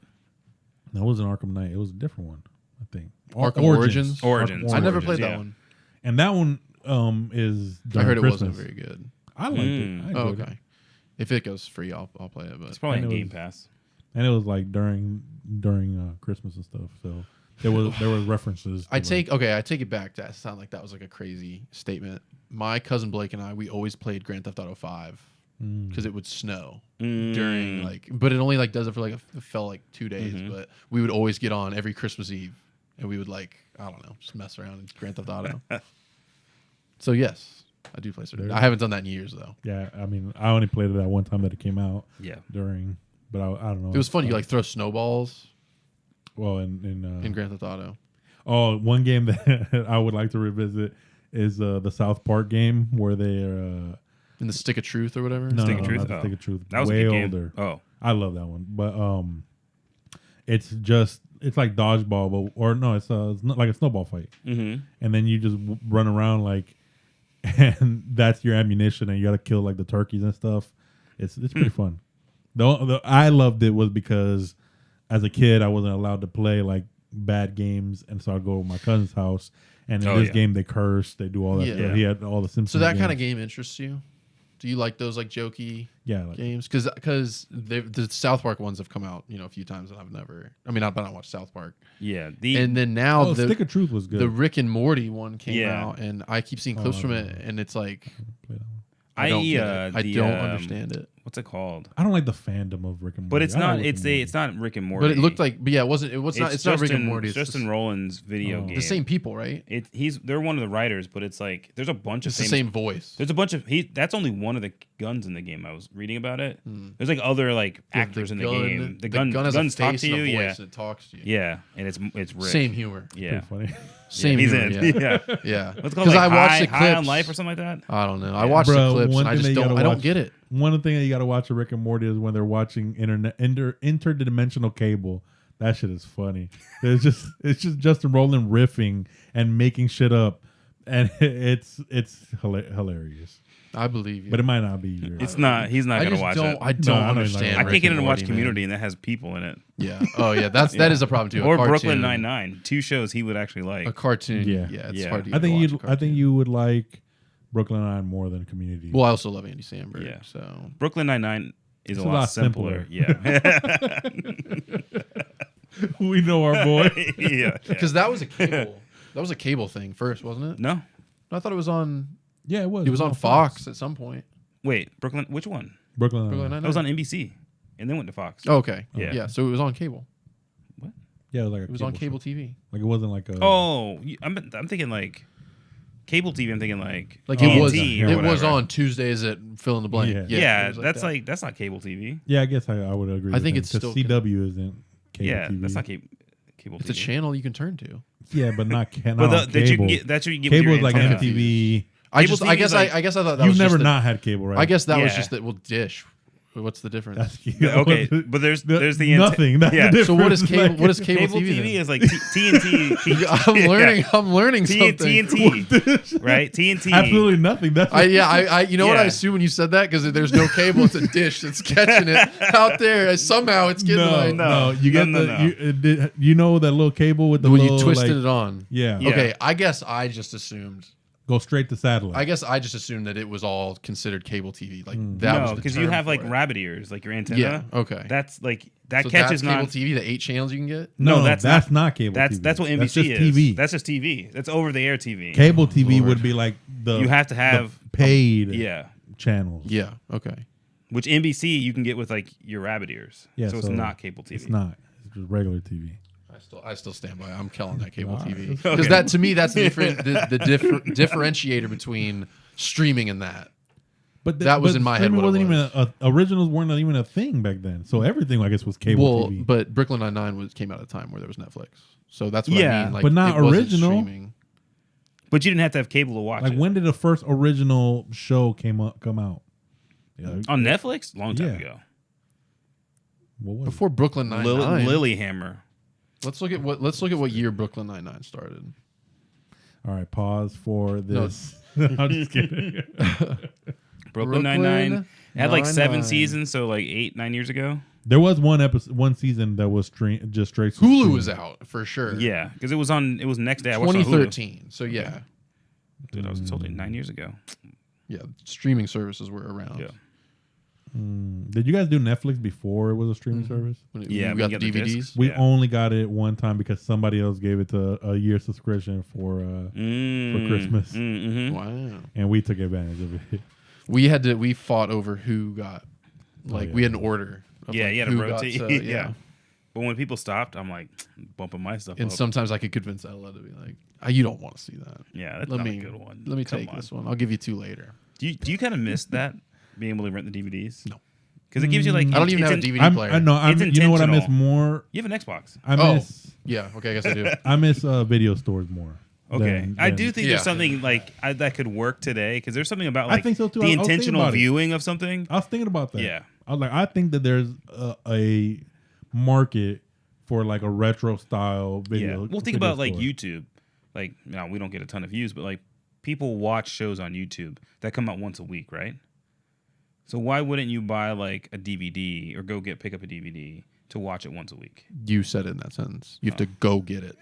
Speaker 1: No, it wasn't Arkham Knight. It was a different one, I think.
Speaker 2: Arkham Origins.
Speaker 3: Origins.
Speaker 2: I never played that one.
Speaker 1: And that one is.
Speaker 2: I heard
Speaker 1: Christmas.
Speaker 2: It wasn't very good.
Speaker 1: I liked it.
Speaker 2: Okay. It. If it goes free, I'll play it. But
Speaker 3: it's probably in Game Pass.
Speaker 1: And it was during Christmas and stuff. So there were references.
Speaker 2: I take it back. That sound like that was a crazy statement. My cousin Blake and I, we always played Grand Theft Auto 5 because it would snow during but it only does it for it felt 2 days. But we would always get on every Christmas Eve, and we would I don't know, just mess around in Grand Theft Auto. So yes, I do play certain. I haven't done that in years though.
Speaker 1: Yeah, I mean, I only played it that one time that it came out.
Speaker 3: Yeah.
Speaker 1: But I don't know.
Speaker 2: It was fun. You like throw snowballs.
Speaker 1: Well, in
Speaker 2: Grand Theft Auto.
Speaker 1: Oh, one game that I would like to revisit is the South Park game where they are
Speaker 2: in the Stick of Truth or whatever.
Speaker 1: No,
Speaker 3: Stick of Truth.
Speaker 1: not the Stick of Truth.
Speaker 3: That was
Speaker 1: way
Speaker 3: a good
Speaker 1: older.
Speaker 3: Game. Oh,
Speaker 1: I love that one, but it's like dodgeball, but it's not like a snowball fight,
Speaker 3: mm-hmm.
Speaker 1: and then you just run around like, and that's your ammunition, and you got to kill like the turkeys and stuff. It's pretty fun. The I loved it was because as a kid I wasn't allowed to play like bad games, and so I'd go to my cousin's house, and in this game they curse, they do all that stuff. He had all the Simpsons.
Speaker 2: So that kind of game interests you? Do you like those like jokey games? Because the South Park ones have come out a few times, and I've never. I mean, I've not watched South Park.
Speaker 3: Yeah,
Speaker 2: and then now the
Speaker 1: Stick of Truth was good.
Speaker 2: The Rick and Morty one came out, and I keep seeing clips from it, and it's like I don't understand it.
Speaker 3: What's it called?
Speaker 1: I don't like the fandom of Rick and Morty.
Speaker 3: But it's not. It's not Rick and Morty.
Speaker 2: But it looked like. But yeah, it wasn't. It's not Rick and Morty.
Speaker 3: It's Justin Roiland's video game.
Speaker 2: The same people, right?
Speaker 3: They're one of the writers, but it's like there's a bunch of.
Speaker 2: It's the same voice.
Speaker 3: There's a bunch of That's only one of the guns in the game. I was reading about it. There's like other like actors in the game. The gun has
Speaker 2: guns
Speaker 3: talk to you.
Speaker 2: Yeah, it talks to you.
Speaker 3: Yeah, and it's Rick.
Speaker 2: Same humor.
Speaker 3: Yeah,
Speaker 1: funny.
Speaker 2: Same
Speaker 3: he's
Speaker 2: humor.
Speaker 3: in.
Speaker 2: Yeah.
Speaker 3: What's it called? Like
Speaker 2: I watched the
Speaker 3: High on
Speaker 2: clips.
Speaker 3: Life or something like that.
Speaker 2: I don't know. I watched the clips and I just don't. I don't get it.
Speaker 1: One thing that you got to watch of Rick and Morty is when they're watching interdimensional cable. That shit is funny. It's just Justin Roiland riffing and making shit up, and it's hilarious.
Speaker 2: I believe you,
Speaker 1: but it might not be.
Speaker 3: It's not. He's not gonna watch it.
Speaker 2: I don't understand.
Speaker 3: I can't get in and watch Community, and that has people in it.
Speaker 2: Yeah. Oh yeah. That is a problem too.
Speaker 3: Or Brooklyn Nine-Nine. 2 shows he would actually like.
Speaker 2: A cartoon.
Speaker 1: Yeah.
Speaker 2: It's hard to.
Speaker 1: I think you would like Brooklyn Nine more than Community.
Speaker 2: Well, I also love Andy Samberg.
Speaker 3: Yeah.
Speaker 2: So
Speaker 3: Brooklyn Nine-Nine is a lot simpler. Yeah.
Speaker 1: We know our boy.
Speaker 3: Yeah.
Speaker 2: Because that was a cable. That was a cable thing first, wasn't it?
Speaker 3: No.
Speaker 2: I thought it was on.
Speaker 1: Yeah, it was.
Speaker 2: It was on Fox at some point.
Speaker 3: Wait, Brooklyn. Which one?
Speaker 1: Brooklyn Nine-Nine.
Speaker 3: That was on NBC, and then went to Fox.
Speaker 2: Oh, okay.
Speaker 3: Yeah.
Speaker 2: So it was on cable.
Speaker 3: What?
Speaker 1: Yeah, it was like
Speaker 2: it was on cable TV.
Speaker 1: Like it wasn't like a.
Speaker 3: Oh, I'm thinking like cable TV. I'm thinking like
Speaker 2: it was on Tuesdays at fill in the blank.
Speaker 3: Yeah, that's not cable TV.
Speaker 1: Yeah, I guess I would agree.
Speaker 2: I think it's still
Speaker 1: CW isn't cable TV.
Speaker 3: That's not cable.
Speaker 2: It's a channel you can turn to.
Speaker 1: Yeah, but not cable.
Speaker 3: That you can get. That's what you get.
Speaker 1: Cable
Speaker 3: with
Speaker 1: is like MTV.
Speaker 2: I guess I thought that
Speaker 1: you've never not had cable, right?
Speaker 2: I guess that was just that. Well, Dish. What's the difference?
Speaker 3: Okay, but there's the
Speaker 1: nothing. That's the difference.
Speaker 2: So what is cable? What is cable TV?
Speaker 3: TV is like TNT.
Speaker 2: I'm learning something.
Speaker 3: TNT, right? TNT.
Speaker 1: Absolutely nothing. That's
Speaker 2: you know what I assume when you said that, because there's no cable. It's a dish that's catching it out there. Somehow it's getting
Speaker 1: you get you know that little cable with the
Speaker 2: when
Speaker 1: little,
Speaker 2: you twisted it on.
Speaker 1: Yeah.
Speaker 2: Okay, I guess I just assumed.
Speaker 1: Go straight to satellite.
Speaker 2: I guess I just assumed that it was all considered cable TV. Like that was
Speaker 3: because you have like rabbit ears, like your antenna.
Speaker 2: Yeah. Okay.
Speaker 3: That's like that
Speaker 2: so
Speaker 3: catches
Speaker 2: that's cable TV. The 8 channels you can get.
Speaker 1: No, that's not cable. TV.
Speaker 3: That's what NBC
Speaker 1: that's just
Speaker 3: is.
Speaker 1: TV.
Speaker 3: That's just TV. That's over the air TV.
Speaker 1: Cable TV would be like
Speaker 3: you have to have
Speaker 1: paid channels.
Speaker 2: Yeah. Okay.
Speaker 3: Which NBC you can get with like your rabbit ears.
Speaker 1: Yeah.
Speaker 3: So it's not cable TV.
Speaker 1: It's not. It's just regular TV.
Speaker 2: I still stand by. I'm calling that cable TV because that to me that's the differentiator between streaming and that.
Speaker 1: But
Speaker 2: that was in my head.
Speaker 1: Wasn't even originals weren't even a thing back then. So everything I guess was cable TV.
Speaker 2: But Brooklyn Nine-Nine came out at a time where there was Netflix. So that's what I mean. Like,
Speaker 1: but not original.
Speaker 3: But you didn't have to have cable to watch.
Speaker 1: Like when did the first original show come out?
Speaker 3: On Netflix, long time ago.
Speaker 1: What was
Speaker 2: before Brooklyn Nine-Nine?
Speaker 3: Lilyhammer.
Speaker 2: Let's look at what year Brooklyn Nine-Nine started.
Speaker 1: All right, pause for this. No. I'm just kidding.
Speaker 3: Brooklyn Nine-Nine had like 7 seasons, so like 8-9 years ago.
Speaker 1: There was one season that was just straight.
Speaker 2: Hulu was out for sure.
Speaker 3: Yeah, because it was next day. I watched
Speaker 2: 2013. So yeah,
Speaker 3: dude, I was told 9 years ago.
Speaker 2: Yeah, streaming services were around.
Speaker 3: Yeah.
Speaker 1: Did you guys do Netflix before it was a streaming service?
Speaker 2: We got the DVDs.
Speaker 1: We only got it one time because somebody else gave it to a year subscription for Christmas.
Speaker 3: Mm-hmm.
Speaker 2: Wow!
Speaker 1: And we took advantage of it.
Speaker 2: We fought over who got. We had an order.
Speaker 3: You had to rotate. But when people stopped, I'm like bumping my stuff
Speaker 2: And
Speaker 3: up.
Speaker 2: sometimes I could convince Ella to be like, you don't want to see that.
Speaker 3: Yeah, that's not a good one.
Speaker 2: Let me take this one. I'll give you 2 later.
Speaker 3: Do you kind of miss that, being able to rent the DVDs?
Speaker 2: No.
Speaker 3: Because it gives you like...
Speaker 2: I don't even have a DVD player.
Speaker 1: You know what I miss more?
Speaker 3: You have an Xbox.
Speaker 1: I miss...
Speaker 2: Yeah, okay, I guess I do.
Speaker 1: I miss video stores more.
Speaker 3: Okay. I do think there's something like that could work today, because there's something about like
Speaker 1: I think so too.
Speaker 3: the intentional viewing of something.
Speaker 1: I was thinking about that.
Speaker 3: Yeah.
Speaker 1: I was like, I think that there's a market for like a retro style video.
Speaker 3: Yeah. Well, think about like YouTube. Like, now we don't get a ton of views, but like people watch shows on YouTube that come out once a week, right? So why wouldn't you buy like a DVD or pick up a DVD to watch it once a week?
Speaker 2: You said it in that sentence. You have to go get it.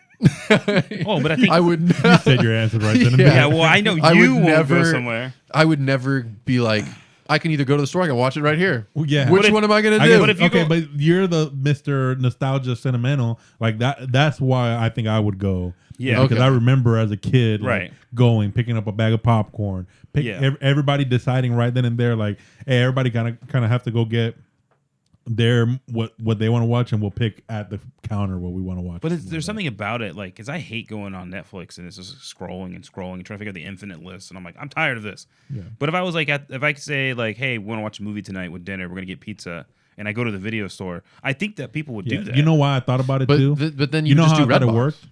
Speaker 3: Oh, but I think
Speaker 2: I would.
Speaker 1: You said your answer right then.
Speaker 3: Yeah, well, I know you won't go somewhere.
Speaker 2: I would never be like, I can either go to the store, I can watch it right here.
Speaker 1: Well, yeah.
Speaker 2: Which one am I going to do?
Speaker 1: Okay, but you're the Mr. Nostalgia Sentimental. Like that. That's why I think I would go.
Speaker 3: Yeah.
Speaker 1: Because I remember as a kid,
Speaker 3: Right.
Speaker 1: going, picking up a bag of popcorn, everybody deciding right then and there, like, hey, everybody kind of have to go get what they want to watch, and we'll pick at the counter what we want to watch.
Speaker 3: But there's something about it, like, because I hate going on Netflix and it's just scrolling and scrolling and trying to figure out the infinite list, and I'm like, I'm tired of this.
Speaker 1: Yeah.
Speaker 3: But if I was like, if I could say like, hey, we want to watch a movie tonight with dinner, we're gonna get pizza, and I go to the video store, I think that people would do that.
Speaker 1: You know why I thought about it too?
Speaker 2: But then
Speaker 1: you know
Speaker 2: just
Speaker 1: how
Speaker 2: do
Speaker 1: I thought it
Speaker 2: Redbox.
Speaker 1: worked.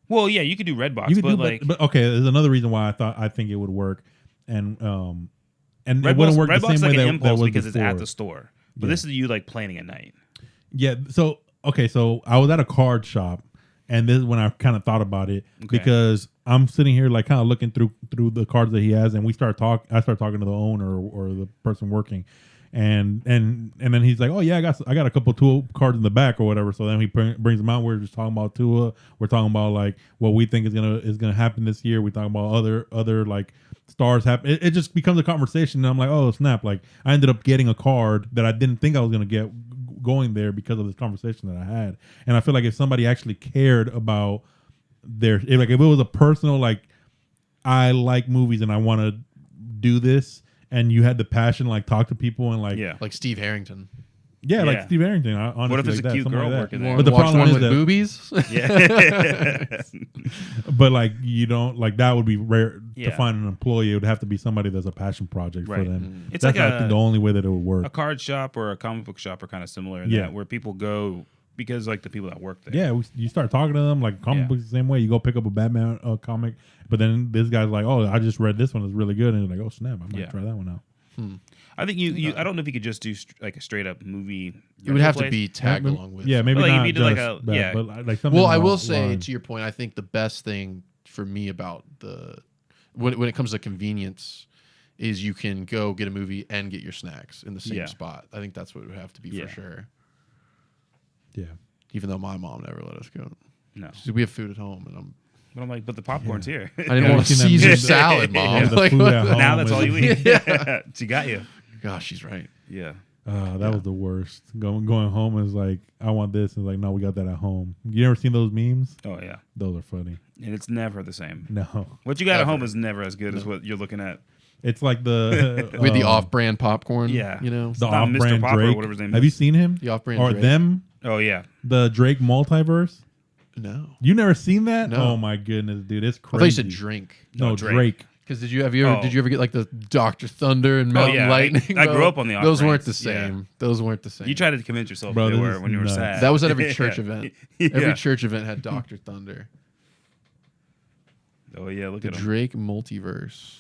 Speaker 3: Well, yeah, you could do Redbox,
Speaker 1: but okay, there's another reason why I think it would work, and
Speaker 3: Redbox,
Speaker 1: it wouldn't work the
Speaker 3: Redbox
Speaker 1: same
Speaker 3: like
Speaker 1: way
Speaker 3: an
Speaker 1: that
Speaker 3: impulse
Speaker 1: was
Speaker 3: because it's
Speaker 1: before.
Speaker 3: at the store. But this is you like planning at night.
Speaker 1: Yeah. So I was at a card shop, and this is when I kind of thought about it, because I'm sitting here like kind of looking through the cards that he has, and I start talking to the owner or the person working, and then he's like, oh yeah, I got a couple Tua cards in the back or whatever. So then he brings them out. We're just talking about Tua. We're talking about like what we think is gonna happen this year. We talking about other like stars happen. It just becomes a conversation, and I'm like, oh snap! Like I ended up getting a card that I didn't think I was gonna get going there because of this conversation that I had. And I feel like if somebody actually cared about if it was a personal, like, I like movies and I want to do this, and you had the passion, like talk to people and like,
Speaker 2: like Steve Harrington.
Speaker 1: Yeah, like Steve Harrington. Honestly,
Speaker 3: what if it's
Speaker 1: like
Speaker 3: a cute girl working there?
Speaker 2: But the problem is with boobies.
Speaker 3: Yeah.
Speaker 1: But like you don't like that would be rare to find an employee. It would have to be somebody that's a passion project for them.
Speaker 3: It's
Speaker 1: that's
Speaker 3: like
Speaker 1: I think the only way that it would work.
Speaker 3: A card shop or a comic book shop are kind of similar in that, where people go because like the people that work there.
Speaker 1: Yeah, you start talking to them like comic books the same way. You go pick up a Batman comic, but then this guy's like, oh, I just read this one. It's really good, and you're like, oh snap, I might try that one out.
Speaker 3: I think you. I don't know if you could just do like a straight up movie.
Speaker 2: It would have to be tagged along with.
Speaker 1: Yeah, maybe
Speaker 3: like
Speaker 1: not
Speaker 3: if you did like
Speaker 1: but like something.
Speaker 2: Well, I will say to your point, I think the best thing for me about when it comes to convenience is you can go get a movie and get your snacks in the same spot. I think that's what it would have to be for sure.
Speaker 1: Yeah.
Speaker 2: Even though my mom never let us go.
Speaker 3: No.
Speaker 2: She said, we have food at home, and
Speaker 3: But I'm like, but the popcorn's here.
Speaker 2: I didn't want a Caesar salad, Mom.
Speaker 1: Like,
Speaker 3: now that's all you eat. She got you.
Speaker 2: Gosh, she's right.
Speaker 3: Yeah.
Speaker 1: That was the worst. Going home is like, I want this, and like, no, we got that at home. You ever seen those memes?
Speaker 3: Oh yeah,
Speaker 1: those are funny.
Speaker 3: And it's never the same.
Speaker 1: No,
Speaker 3: what you got at home is never as good as what you're looking at.
Speaker 1: It's like the
Speaker 2: with the off-brand popcorn.
Speaker 3: Yeah,
Speaker 2: you know,
Speaker 1: the off-brand
Speaker 3: Mr.
Speaker 1: Drake.
Speaker 3: Whatever his name
Speaker 1: Have
Speaker 3: is.
Speaker 1: you seen him?
Speaker 2: The off-brand
Speaker 1: or
Speaker 2: Drake.
Speaker 1: them?
Speaker 3: Oh yeah,
Speaker 1: the Drake multiverse.
Speaker 2: No,
Speaker 1: you never seen that?
Speaker 2: No.
Speaker 1: Oh my goodness, dude, it's crazy.
Speaker 2: I thought you said drink.
Speaker 1: No, Drake.
Speaker 2: Because did you ever get like the Dr. Thunder and Mountain Lightning?
Speaker 3: I grew up on the off-brands.
Speaker 2: Those weren't the same. Yeah. Those weren't the same.
Speaker 3: You tried to convince yourself they were when you were sad.
Speaker 2: That was at every church event. Every church event had Dr. Thunder.
Speaker 3: Oh yeah, look at
Speaker 2: the Drake multiverse.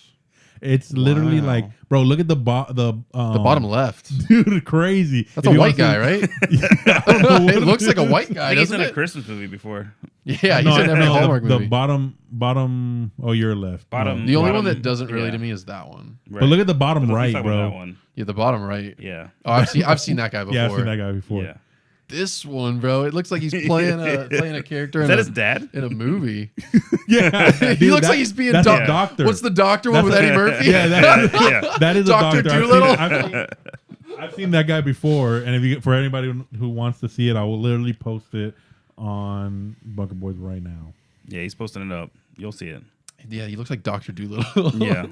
Speaker 1: It's literally like, bro, look at the
Speaker 2: bottom left,
Speaker 1: dude. Crazy.
Speaker 2: That's a white guy, right? It looks like a white guy.
Speaker 3: He's in a Christmas movie before.
Speaker 2: Yeah, he's in every Hallmark movie.
Speaker 1: The bottom. Oh, you're left.
Speaker 3: Bottom.
Speaker 2: The only one that doesn't really to me is that one.
Speaker 1: Right. But look at the bottom right, bro.
Speaker 2: Yeah, the bottom right.
Speaker 3: Yeah.
Speaker 2: Oh, I've seen that guy before.
Speaker 1: Yeah, I've seen that guy before.
Speaker 3: Yeah.
Speaker 2: This one, bro, it looks like he's playing a character.
Speaker 3: Is that his dad
Speaker 2: in a movie?
Speaker 1: Yeah,
Speaker 2: he looks like he's being
Speaker 1: doctor.
Speaker 2: What's the doctor one with Eddie Murphy?
Speaker 1: Yeah, that is
Speaker 2: Dr.
Speaker 1: a doctor.
Speaker 2: Doolittle.
Speaker 1: I've seen that guy before, and for anybody who wants to see it, I will literally post it on Bunker Boys right now.
Speaker 3: Yeah, he's posting it up. You'll see it.
Speaker 2: Yeah, he looks like Dr. Doolittle.
Speaker 3: Yeah,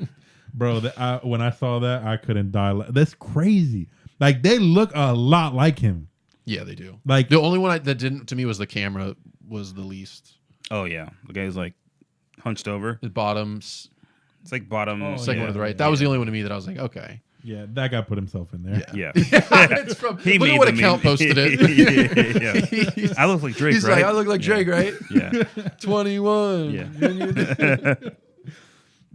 Speaker 1: bro. When I saw that, I couldn't die. That's crazy. Like they look a lot like him.
Speaker 2: Yeah, they do.
Speaker 1: Like
Speaker 2: the only one that didn't to me was the camera was the least.
Speaker 3: Oh yeah, the guy's like hunched over.
Speaker 2: The bottoms,
Speaker 3: It's like bottom.
Speaker 2: second one to the right. That was the only one to me that I was like, okay.
Speaker 1: yeah, that guy put himself in there.
Speaker 3: Yeah.
Speaker 2: It's from.
Speaker 3: He
Speaker 2: Look
Speaker 3: made
Speaker 2: at what
Speaker 3: the
Speaker 2: account
Speaker 3: meme.
Speaker 2: posted it.
Speaker 3: Yeah. I look like Drake,
Speaker 2: He's
Speaker 3: right?
Speaker 2: like, I look like Drake, right?
Speaker 3: Yeah.
Speaker 2: 21.
Speaker 3: Yeah.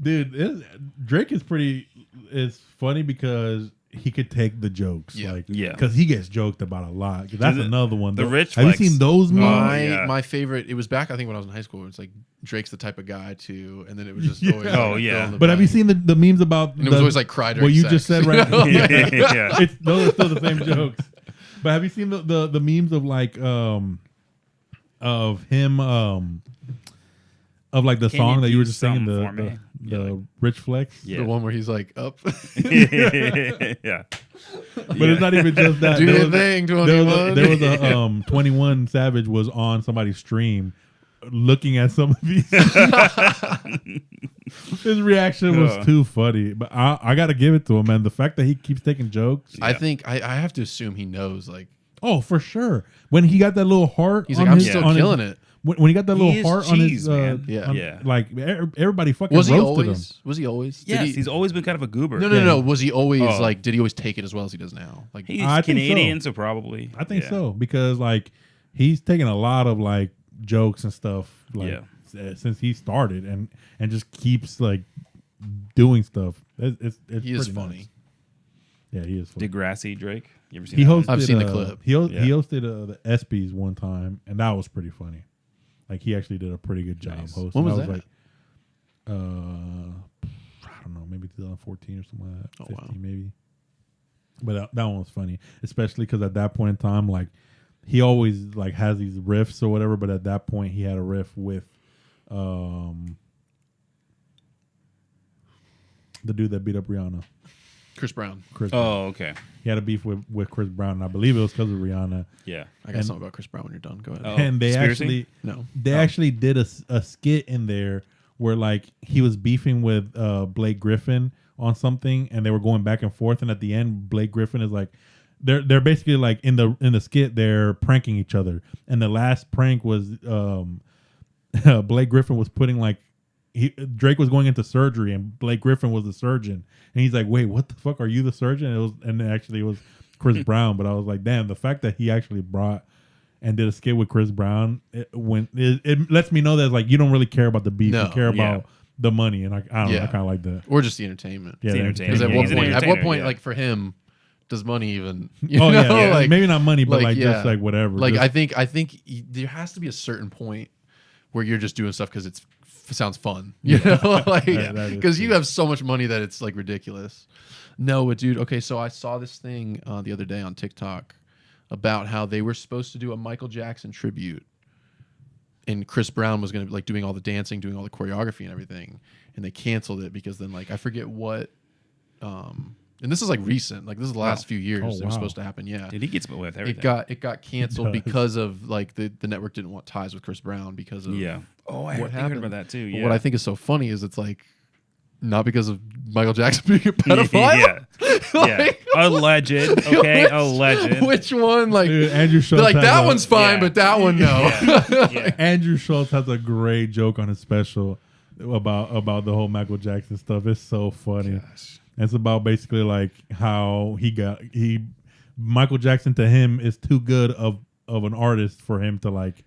Speaker 1: Dude, Drake is funny because he could take the jokes.
Speaker 2: Yeah.
Speaker 1: Like,
Speaker 3: Yeah.
Speaker 1: because he gets joked about a lot. 'Cause that's another one.
Speaker 3: the rich
Speaker 1: Have
Speaker 3: flex.
Speaker 1: you seen those memes?
Speaker 2: My favorite. It was back, I think, when I was in high school. It was like Drake's the type of guy too, and then it was just always.
Speaker 3: Oh,
Speaker 2: like,
Speaker 3: yeah.
Speaker 2: fill in the
Speaker 1: But have you
Speaker 2: blank.
Speaker 1: seen the memes about?
Speaker 2: And it was always like cry during
Speaker 1: what you
Speaker 2: sex.
Speaker 1: just said right now?
Speaker 3: Yeah.
Speaker 1: Those are still the same jokes. But have you seen the memes of like of him of like the
Speaker 3: Can
Speaker 1: song
Speaker 3: you
Speaker 1: that you
Speaker 3: do
Speaker 1: were just singing
Speaker 3: something for
Speaker 1: the
Speaker 3: me? Yeah, like-
Speaker 1: Rich Flex?
Speaker 3: Yeah.
Speaker 2: The one where he's like up.
Speaker 3: Yeah.
Speaker 1: But it's not even just that.
Speaker 2: Do
Speaker 1: There
Speaker 2: your
Speaker 1: was-
Speaker 2: thing,
Speaker 1: There was
Speaker 2: 21.
Speaker 1: a 21 Savage was on somebody's stream looking at some of these. His reaction was too funny, but I got to give it to him, man. The fact that he keeps taking jokes.
Speaker 2: I think I have to assume he knows. Like
Speaker 1: Oh, for sure. When he got that little heart,
Speaker 2: he's
Speaker 1: on
Speaker 2: like, I'm
Speaker 1: his-
Speaker 2: still
Speaker 1: on his-
Speaker 2: killing it.
Speaker 1: When he got that
Speaker 3: He
Speaker 1: little
Speaker 3: is
Speaker 1: heart on
Speaker 3: cheese,
Speaker 1: his,
Speaker 3: man.
Speaker 2: Yeah.
Speaker 3: Yeah.
Speaker 1: like everybody fucking
Speaker 2: Was he
Speaker 1: roasted
Speaker 2: always?
Speaker 1: him.
Speaker 2: Was he always? Did
Speaker 3: Yes,
Speaker 2: he-
Speaker 3: he's always been kind of a goober.
Speaker 2: No. Was he always
Speaker 3: Oh.
Speaker 2: like? Did he always take it as well as he does now? Like
Speaker 3: He's
Speaker 1: I think
Speaker 3: Canadian,
Speaker 1: so.
Speaker 3: so probably.
Speaker 1: I think
Speaker 3: Yeah.
Speaker 1: so because like he's taken a lot of like jokes and stuff like since he started and just keeps like doing stuff. It's
Speaker 2: he is
Speaker 1: pretty
Speaker 2: funny.
Speaker 1: nuts. Yeah, he is funny.
Speaker 3: Degrassi Drake. You ever seen
Speaker 1: He
Speaker 3: that one?
Speaker 1: hosted.
Speaker 2: I've seen the clip.
Speaker 1: He
Speaker 3: Yeah.
Speaker 1: hosted the ESPYs one time, and that was pretty funny. Like he actually did a pretty good job
Speaker 3: Nice.
Speaker 1: hosting.
Speaker 2: When was
Speaker 1: that?
Speaker 2: that?
Speaker 1: Like, I don't know, maybe 2014 or something like that.
Speaker 2: Oh,
Speaker 1: 15
Speaker 2: wow.
Speaker 1: maybe. But that one was funny, especially because at that point in time, like he always like has these riffs or whatever. But at that point, he had a riff with the dude that beat up Rihanna.
Speaker 2: Chris Brown.
Speaker 1: Chris Brown.
Speaker 3: Oh, okay.
Speaker 1: He had a beef with Chris Brown, and I believe it was because of Rihanna.
Speaker 3: Yeah.
Speaker 2: I got something about Chris Brown when you're done. Go ahead.
Speaker 3: Oh,
Speaker 1: And they
Speaker 3: conspiracy?
Speaker 1: actually did a skit in there where like he was beefing with Blake Griffin on something, and they were going back and forth, and at the end Blake Griffin is like they're basically like in the skit they're pranking each other, and the last prank was Blake Griffin was putting like Drake was going into surgery and Blake Griffin was the surgeon, and he's like, wait, what the fuck, are you the surgeon? And it was Chris Brown. But I was like, damn, the fact that he actually brought and did a skit with Chris Brown, it lets me know that like you don't really care about the beef,
Speaker 2: No.
Speaker 1: you care about the money, and I don't know, I kind of like that.
Speaker 2: Or just the entertainment.
Speaker 1: Yeah,
Speaker 3: the
Speaker 1: the
Speaker 3: entertainment.
Speaker 2: Because
Speaker 3: Yeah, he's an
Speaker 2: at what
Speaker 3: entertainer,
Speaker 2: point,
Speaker 3: yeah.
Speaker 2: like for him, does money even?
Speaker 1: Oh
Speaker 2: know?
Speaker 1: yeah,
Speaker 2: like,
Speaker 1: maybe not money, but like
Speaker 2: yeah.
Speaker 1: just like whatever.
Speaker 2: Like
Speaker 1: just,
Speaker 2: I think there has to be a certain point where you're just doing stuff because it sounds fun, you know, like
Speaker 1: that is
Speaker 2: because you
Speaker 1: true.
Speaker 2: have so much money that it's like ridiculous. No, but dude, okay, so I saw this thing the other day on TikTok about how they were supposed to do a Michael Jackson tribute, and Chris Brown was going to be like doing all the dancing, doing all the choreography and everything, and they canceled it because then like I forget what. And this is like recent, like this is the last few years.
Speaker 1: Oh,
Speaker 2: It was
Speaker 1: wow.
Speaker 2: supposed to happen, yeah.
Speaker 3: Dude, he gets away with everything.
Speaker 2: It got canceled
Speaker 1: does.
Speaker 2: because of like the network didn't want ties with Chris Brown because of
Speaker 3: Yeah. Oh, I
Speaker 2: what
Speaker 3: heard
Speaker 2: happened
Speaker 3: about that too.
Speaker 2: But
Speaker 3: Yeah.
Speaker 2: what I think is so funny is it's like not because of Michael Jackson being a pedophile.
Speaker 3: Yeah. Yeah. Alleged. Okay. Alleged.
Speaker 2: Which one? Like,
Speaker 1: dude, Andrew Schultz
Speaker 2: like
Speaker 1: has
Speaker 2: that
Speaker 1: a-
Speaker 2: one's fine,
Speaker 3: Yeah.
Speaker 2: but that one no.
Speaker 3: Yeah. Yeah.
Speaker 1: Andrew Schultz has a great joke on his special about the whole Michael Jackson stuff. It's so funny.
Speaker 3: Gosh.
Speaker 1: It's about basically like how Michael Jackson to him is too good of an artist for him to like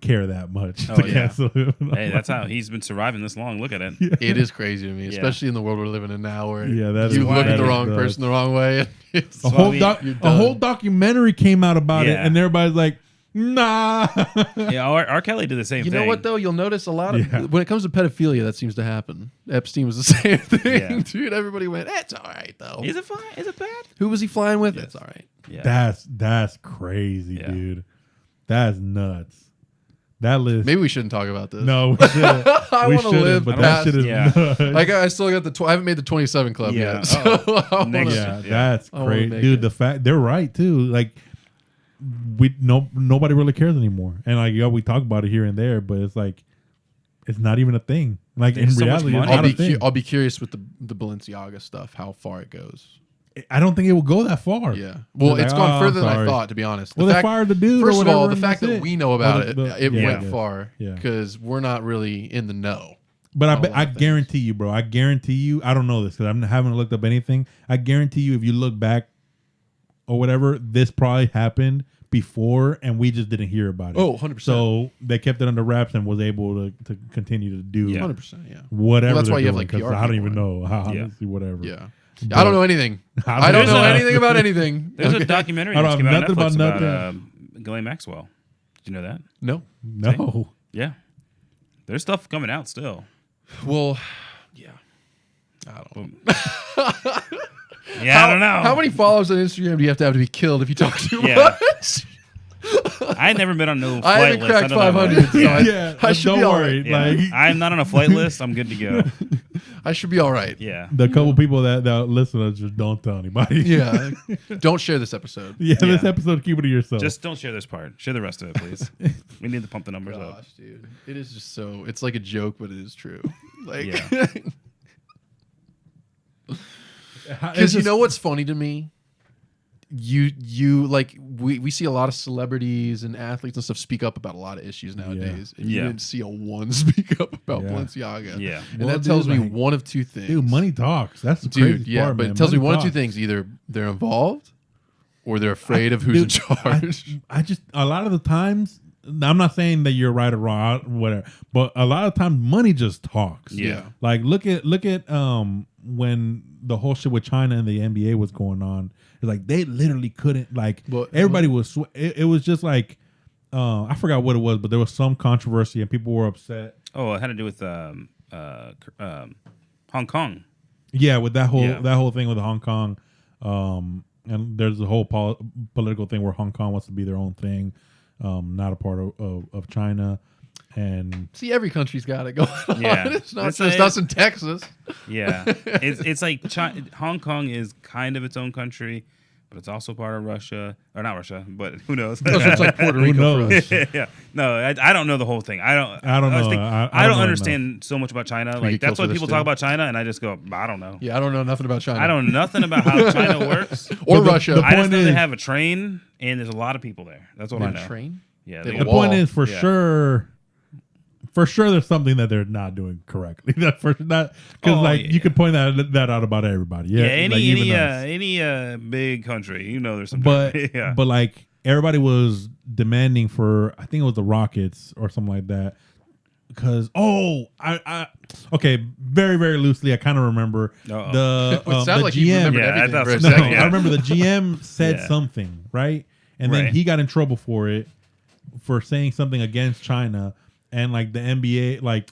Speaker 1: care that much
Speaker 3: Oh,
Speaker 1: to
Speaker 3: yeah.
Speaker 1: cancel him.
Speaker 3: Hey, that's how he's been surviving this long. Look at it.
Speaker 2: It is crazy to me,
Speaker 3: Yeah.
Speaker 2: especially in the world we're living in now, where
Speaker 1: Yeah, that
Speaker 2: you
Speaker 1: is-
Speaker 2: look
Speaker 1: that
Speaker 2: at the
Speaker 1: is
Speaker 2: wrong
Speaker 1: nuts.
Speaker 2: person the wrong way. And it's
Speaker 1: A whole
Speaker 2: you're
Speaker 1: a whole documentary came out about it,
Speaker 3: Yeah.
Speaker 1: and everybody's like, nah.
Speaker 3: Yeah. R. Kelly did the same
Speaker 2: You
Speaker 3: thing.
Speaker 2: know what though? You'll notice a lot of
Speaker 1: Yeah.
Speaker 2: when it comes to pedophilia, that seems to happen. Epstein was the same thing,
Speaker 3: Yeah.
Speaker 2: dude. Everybody went, "It's all right though."
Speaker 3: Is it fine? Is it bad?
Speaker 2: Who was he flying with? It's all right.
Speaker 3: Yeah.
Speaker 1: That's crazy,
Speaker 3: Yeah.
Speaker 1: dude. That's nuts. That list.
Speaker 2: Maybe we shouldn't talk about this.
Speaker 1: No, we shouldn't.
Speaker 2: I
Speaker 1: We
Speaker 2: want to
Speaker 1: shouldn't,
Speaker 2: live
Speaker 1: but
Speaker 2: past.
Speaker 1: that shit is
Speaker 3: Yeah.
Speaker 1: nuts.
Speaker 2: Like I still got I haven't made the 27 club
Speaker 3: Yeah.
Speaker 2: yet. So
Speaker 3: Oh.
Speaker 2: I wanna-
Speaker 3: Next
Speaker 1: Yeah,
Speaker 3: Yeah.
Speaker 1: that's
Speaker 2: I wanna
Speaker 1: crazy,
Speaker 2: make
Speaker 1: dude.
Speaker 2: it.
Speaker 1: The fact they're right too. Like nobody really cares anymore, and like we talk about it here and there, but it's like it's not even a thing. Like
Speaker 3: There's
Speaker 1: in
Speaker 3: so much
Speaker 1: reality, it's
Speaker 3: money.
Speaker 1: not a thing.
Speaker 2: I'll be curious with the Balenciaga stuff, how far it goes.
Speaker 1: I don't think it will go that far.
Speaker 2: Yeah. Well,
Speaker 1: They're
Speaker 2: it's
Speaker 1: like,
Speaker 2: gone further than I
Speaker 1: sorry.
Speaker 2: thought, to be honest.
Speaker 1: Well, they fired the dude.
Speaker 2: First
Speaker 1: or
Speaker 2: of all,
Speaker 1: whatever,
Speaker 2: the fact
Speaker 1: and
Speaker 2: that
Speaker 1: that's
Speaker 2: we know about
Speaker 1: Well,
Speaker 2: it, it
Speaker 1: yeah,
Speaker 2: went
Speaker 1: yeah.
Speaker 2: far
Speaker 1: Yeah.
Speaker 2: because we're not really in the know.
Speaker 1: But I guarantee you, bro. I guarantee you. I don't know this because I haven't looked up anything. I guarantee you, if you look back or whatever, this probably happened before, and we just didn't hear about it.
Speaker 2: Oh, 100%.
Speaker 1: So they kept it under wraps and was able to continue to do
Speaker 2: 100%, yeah.
Speaker 1: whatever.
Speaker 2: Well, that's why you have,
Speaker 1: doing,
Speaker 2: like,
Speaker 1: 'cause
Speaker 2: PR
Speaker 1: I don't even
Speaker 2: people,
Speaker 1: know how.
Speaker 3: Yeah.
Speaker 1: Honestly, whatever.
Speaker 2: Yeah.
Speaker 1: But
Speaker 2: I don't know anything. I don't know anything about anything.
Speaker 3: There's a documentary
Speaker 1: I
Speaker 3: that's
Speaker 1: don't
Speaker 3: came
Speaker 1: have
Speaker 3: out on
Speaker 1: nothing
Speaker 3: Netflix
Speaker 1: about
Speaker 3: about Ghislaine Maxwell. Did you know that?
Speaker 2: No.
Speaker 1: No.
Speaker 3: Yeah. There's stuff coming out still.
Speaker 2: Well, yeah. I don't know.
Speaker 3: Yeah, I don't know.
Speaker 2: How many followers on Instagram do you have to be killed if you talk too
Speaker 3: Yeah.
Speaker 2: much?
Speaker 3: I never been on no flight
Speaker 2: I haven't
Speaker 3: list.
Speaker 2: cracked
Speaker 3: I don't know.
Speaker 2: 500, so
Speaker 1: Yeah.
Speaker 2: I should
Speaker 1: don't
Speaker 2: be all
Speaker 1: worry.
Speaker 2: right.
Speaker 3: Yeah.
Speaker 1: Like
Speaker 3: I'm not on a flight list. I'm good to go.
Speaker 2: I should be all right.
Speaker 3: Yeah.
Speaker 1: the couple people that listen to us, just don't tell anybody.
Speaker 2: Yeah. Don't share this episode.
Speaker 1: This episode, keep it to yourself.
Speaker 3: Just don't share this part. Share the rest of it, please. We need to pump the numbers up.
Speaker 2: Gosh, dude. It is just so, it's like a joke, but it is true. Like,
Speaker 3: Yeah.
Speaker 2: because you know what's funny to me? You like we see a lot of celebrities and athletes and stuff speak up about a lot of issues nowadays, and you
Speaker 3: Yeah.
Speaker 2: didn't see a one speak up about
Speaker 1: Yeah.
Speaker 2: Balenciaga.
Speaker 3: Yeah.
Speaker 2: And
Speaker 1: Well,
Speaker 2: that tells
Speaker 1: dude,
Speaker 2: me
Speaker 1: like,
Speaker 2: one of two things.
Speaker 1: dude, money talks. That's the
Speaker 2: Dude,
Speaker 1: crazy
Speaker 2: yeah,
Speaker 1: part,
Speaker 2: but
Speaker 1: man.
Speaker 2: it tells me
Speaker 1: Money
Speaker 2: one of two
Speaker 1: talks.
Speaker 2: things: either they're involved or they're afraid of who's in
Speaker 1: Dude,
Speaker 2: charge.
Speaker 1: I just a lot of the times. I'm not saying that you're right or wrong, whatever, but a lot of times money just talks.
Speaker 3: Yeah.
Speaker 1: Like look at when the whole shit with China and the NBA was going on. It's like they literally couldn't
Speaker 2: But-
Speaker 1: everybody was it was just like I forgot what it was, but there was some controversy and people were upset.
Speaker 3: Oh, it had to do with Hong Kong.
Speaker 1: Yeah, with that whole
Speaker 3: Yeah.
Speaker 1: thing with Hong Kong, and there's a whole political thing where Hong Kong wants to be their own thing, not a part of China, and
Speaker 2: See, every country's got it going on.
Speaker 3: Yeah.
Speaker 2: It's not
Speaker 3: It's
Speaker 2: just
Speaker 3: a-
Speaker 2: us in Texas.
Speaker 3: Yeah. It's like Hong Kong is kind of its own country, but it's also part of Russia. Or not Russia, but who knows?
Speaker 2: So it's like Puerto
Speaker 1: who
Speaker 2: Rico for
Speaker 1: knows?
Speaker 2: us.
Speaker 3: Yeah. No, I don't know the whole thing. I don't
Speaker 1: know.
Speaker 3: think-
Speaker 1: I
Speaker 3: I
Speaker 1: don't
Speaker 3: don't
Speaker 1: know
Speaker 3: understand so much about China.
Speaker 2: get
Speaker 3: Like
Speaker 2: killed
Speaker 3: that's
Speaker 2: for
Speaker 3: why
Speaker 2: this
Speaker 3: people
Speaker 2: too.
Speaker 3: talk about China, and I just go, I don't know.
Speaker 2: Yeah, I don't know nothing about China.
Speaker 3: I don't know nothing about how China works.
Speaker 2: Or
Speaker 1: But the-
Speaker 2: Russia.
Speaker 1: the
Speaker 3: I just
Speaker 1: point
Speaker 3: know they
Speaker 1: is-
Speaker 3: have a train, and there's a lot of people there. That's what I
Speaker 2: On
Speaker 3: know.
Speaker 2: a train?
Speaker 3: Yeah.
Speaker 2: They
Speaker 3: they
Speaker 2: have
Speaker 1: the
Speaker 2: a
Speaker 3: got-
Speaker 2: wall.
Speaker 1: point is for
Speaker 3: Yeah.
Speaker 1: sure there's something that they're not doing correctly. That for not because
Speaker 3: Oh,
Speaker 1: like
Speaker 3: yeah.
Speaker 1: you can point that out about everybody. Yeah,
Speaker 3: Yeah,
Speaker 1: like, even us.
Speaker 3: any big country, you know, there's some.
Speaker 1: but
Speaker 3: yeah,
Speaker 1: but like everybody was demanding for I think it was the Rockets or something like that because I okay, very very loosely I kind of remember
Speaker 3: Uh-oh.
Speaker 1: the
Speaker 2: It sounds
Speaker 1: the
Speaker 2: like you
Speaker 1: GM
Speaker 2: remembered
Speaker 3: Yeah, I
Speaker 2: everything
Speaker 3: thought
Speaker 2: for a
Speaker 3: so.
Speaker 1: no,
Speaker 2: second.
Speaker 3: Yeah.
Speaker 1: I remember the GM said
Speaker 3: Yeah.
Speaker 1: something, right? And then
Speaker 3: Right.
Speaker 1: he got in trouble for it for saying something against China and like the NBA like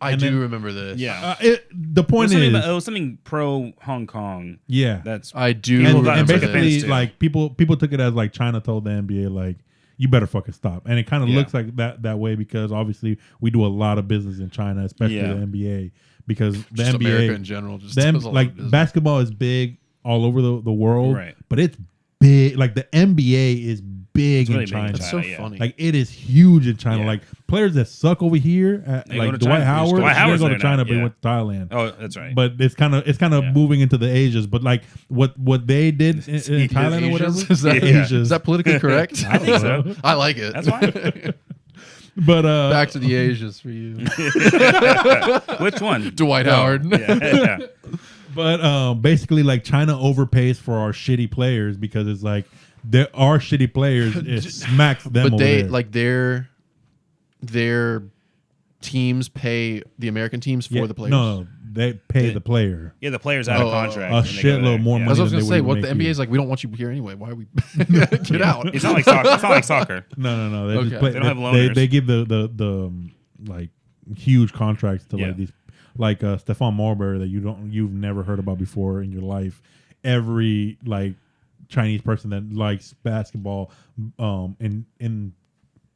Speaker 2: I
Speaker 1: and
Speaker 2: do
Speaker 1: then-
Speaker 2: remember this.
Speaker 3: yeah.
Speaker 1: the
Speaker 3: It
Speaker 1: point
Speaker 3: was,
Speaker 1: is
Speaker 3: it was something pro Hong Kong.
Speaker 1: yeah.
Speaker 3: That's
Speaker 2: I do
Speaker 3: People
Speaker 1: and,
Speaker 3: got
Speaker 1: and
Speaker 3: took
Speaker 2: remember
Speaker 1: basically
Speaker 3: offense to.
Speaker 1: like people took it as like China told the NBA like you better fucking stop, and it kind of
Speaker 3: Yeah.
Speaker 1: looks like that way because obviously we do a lot of business in China, especially
Speaker 3: Yeah.
Speaker 1: the NBA because the
Speaker 2: Just
Speaker 1: NBA
Speaker 2: America in general. Just
Speaker 1: them
Speaker 2: does a lot
Speaker 1: like
Speaker 2: of business.
Speaker 1: basketball is big all over the world,
Speaker 3: Right.
Speaker 1: but it's big like the NBA is big
Speaker 3: really
Speaker 1: in
Speaker 3: big in
Speaker 1: China.
Speaker 2: That's so
Speaker 3: yeah.
Speaker 2: funny.
Speaker 1: Like it is huge in China.
Speaker 3: Yeah.
Speaker 1: Like players that suck over here,
Speaker 3: They go
Speaker 1: like
Speaker 3: to
Speaker 1: Dwight
Speaker 3: China.
Speaker 1: Howard,
Speaker 3: Dwight
Speaker 1: he didn't
Speaker 3: Howard's
Speaker 1: go to
Speaker 3: there now,
Speaker 1: China, but he
Speaker 3: yeah.
Speaker 1: went to Thailand.
Speaker 3: oh, that's right.
Speaker 1: But it's kind of
Speaker 3: Yeah.
Speaker 1: moving into the Asias. But like what they did in Thailand or whatever,
Speaker 2: Is that,
Speaker 3: Yeah.
Speaker 2: is that politically correct?
Speaker 3: I think so.
Speaker 2: I like it.
Speaker 3: That's fine.
Speaker 1: But
Speaker 2: Back to the Asias for you.
Speaker 3: Which one?
Speaker 2: Dwight
Speaker 3: No.
Speaker 2: Howard.
Speaker 3: Yeah.
Speaker 1: but basically like China overpays for our shitty players because it's like there are shitty players. It smacks them.
Speaker 2: But
Speaker 1: over
Speaker 2: they
Speaker 1: there.
Speaker 2: like their teams pay the American teams for
Speaker 1: Yeah,
Speaker 2: the players.
Speaker 1: No, they pay the player
Speaker 3: Yeah, the player's out
Speaker 2: Oh,
Speaker 3: of contract.
Speaker 1: a
Speaker 3: and they go
Speaker 1: shitload
Speaker 3: there.
Speaker 1: more
Speaker 3: Yeah.
Speaker 1: money.
Speaker 2: That's what I was
Speaker 1: than
Speaker 2: gonna
Speaker 1: they
Speaker 2: say.
Speaker 1: would
Speaker 2: What the
Speaker 1: make
Speaker 2: NBA
Speaker 1: you.
Speaker 2: is like, we don't want you here anyway. Why are we get out?
Speaker 3: It's not like soccer. It's not like soccer.
Speaker 1: No. They
Speaker 2: Okay.
Speaker 1: just play.
Speaker 3: They don't have
Speaker 1: They
Speaker 3: loaners.
Speaker 1: give the like huge contracts to
Speaker 3: Yeah.
Speaker 1: like these like Stephon Marbury that you've never heard about before in your life. Every like Chinese person that likes basketball in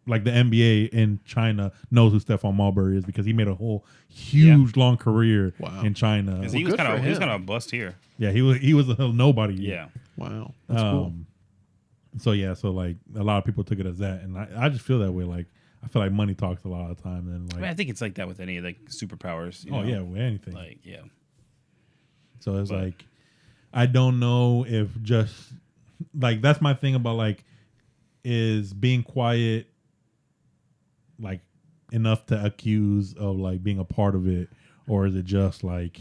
Speaker 1: like the NBA in China knows who Stephon Marbury is because he made a whole huge long career
Speaker 2: Wow.
Speaker 1: in China.
Speaker 3: 'Cause
Speaker 2: Well,
Speaker 3: he was
Speaker 2: good
Speaker 3: kind
Speaker 2: for
Speaker 3: of
Speaker 2: him.
Speaker 3: a bust here.
Speaker 1: Yeah, he was a nobody.
Speaker 3: Yeah.
Speaker 2: Wow, that's cool.
Speaker 1: So like a lot of people took it as that, and I just feel that way. Like I feel like money talks a lot of the time, and
Speaker 3: I, mean,
Speaker 1: like
Speaker 3: I think it's like that with any like superpowers. You
Speaker 1: oh
Speaker 3: know?
Speaker 1: yeah, with anything.
Speaker 3: Like yeah.
Speaker 1: So it's
Speaker 3: But-
Speaker 1: like I don't know if just like that's my thing about like is being quiet like enough to accuse of like being a part of it, or is it just like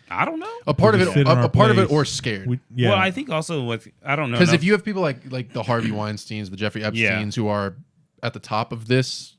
Speaker 3: I don't know.
Speaker 2: A part of it, or scared.
Speaker 3: Well, I think also what I don't know
Speaker 2: because if you have people like the Harvey Weinsteins, the Jeffrey Epsteins, who are at the top of this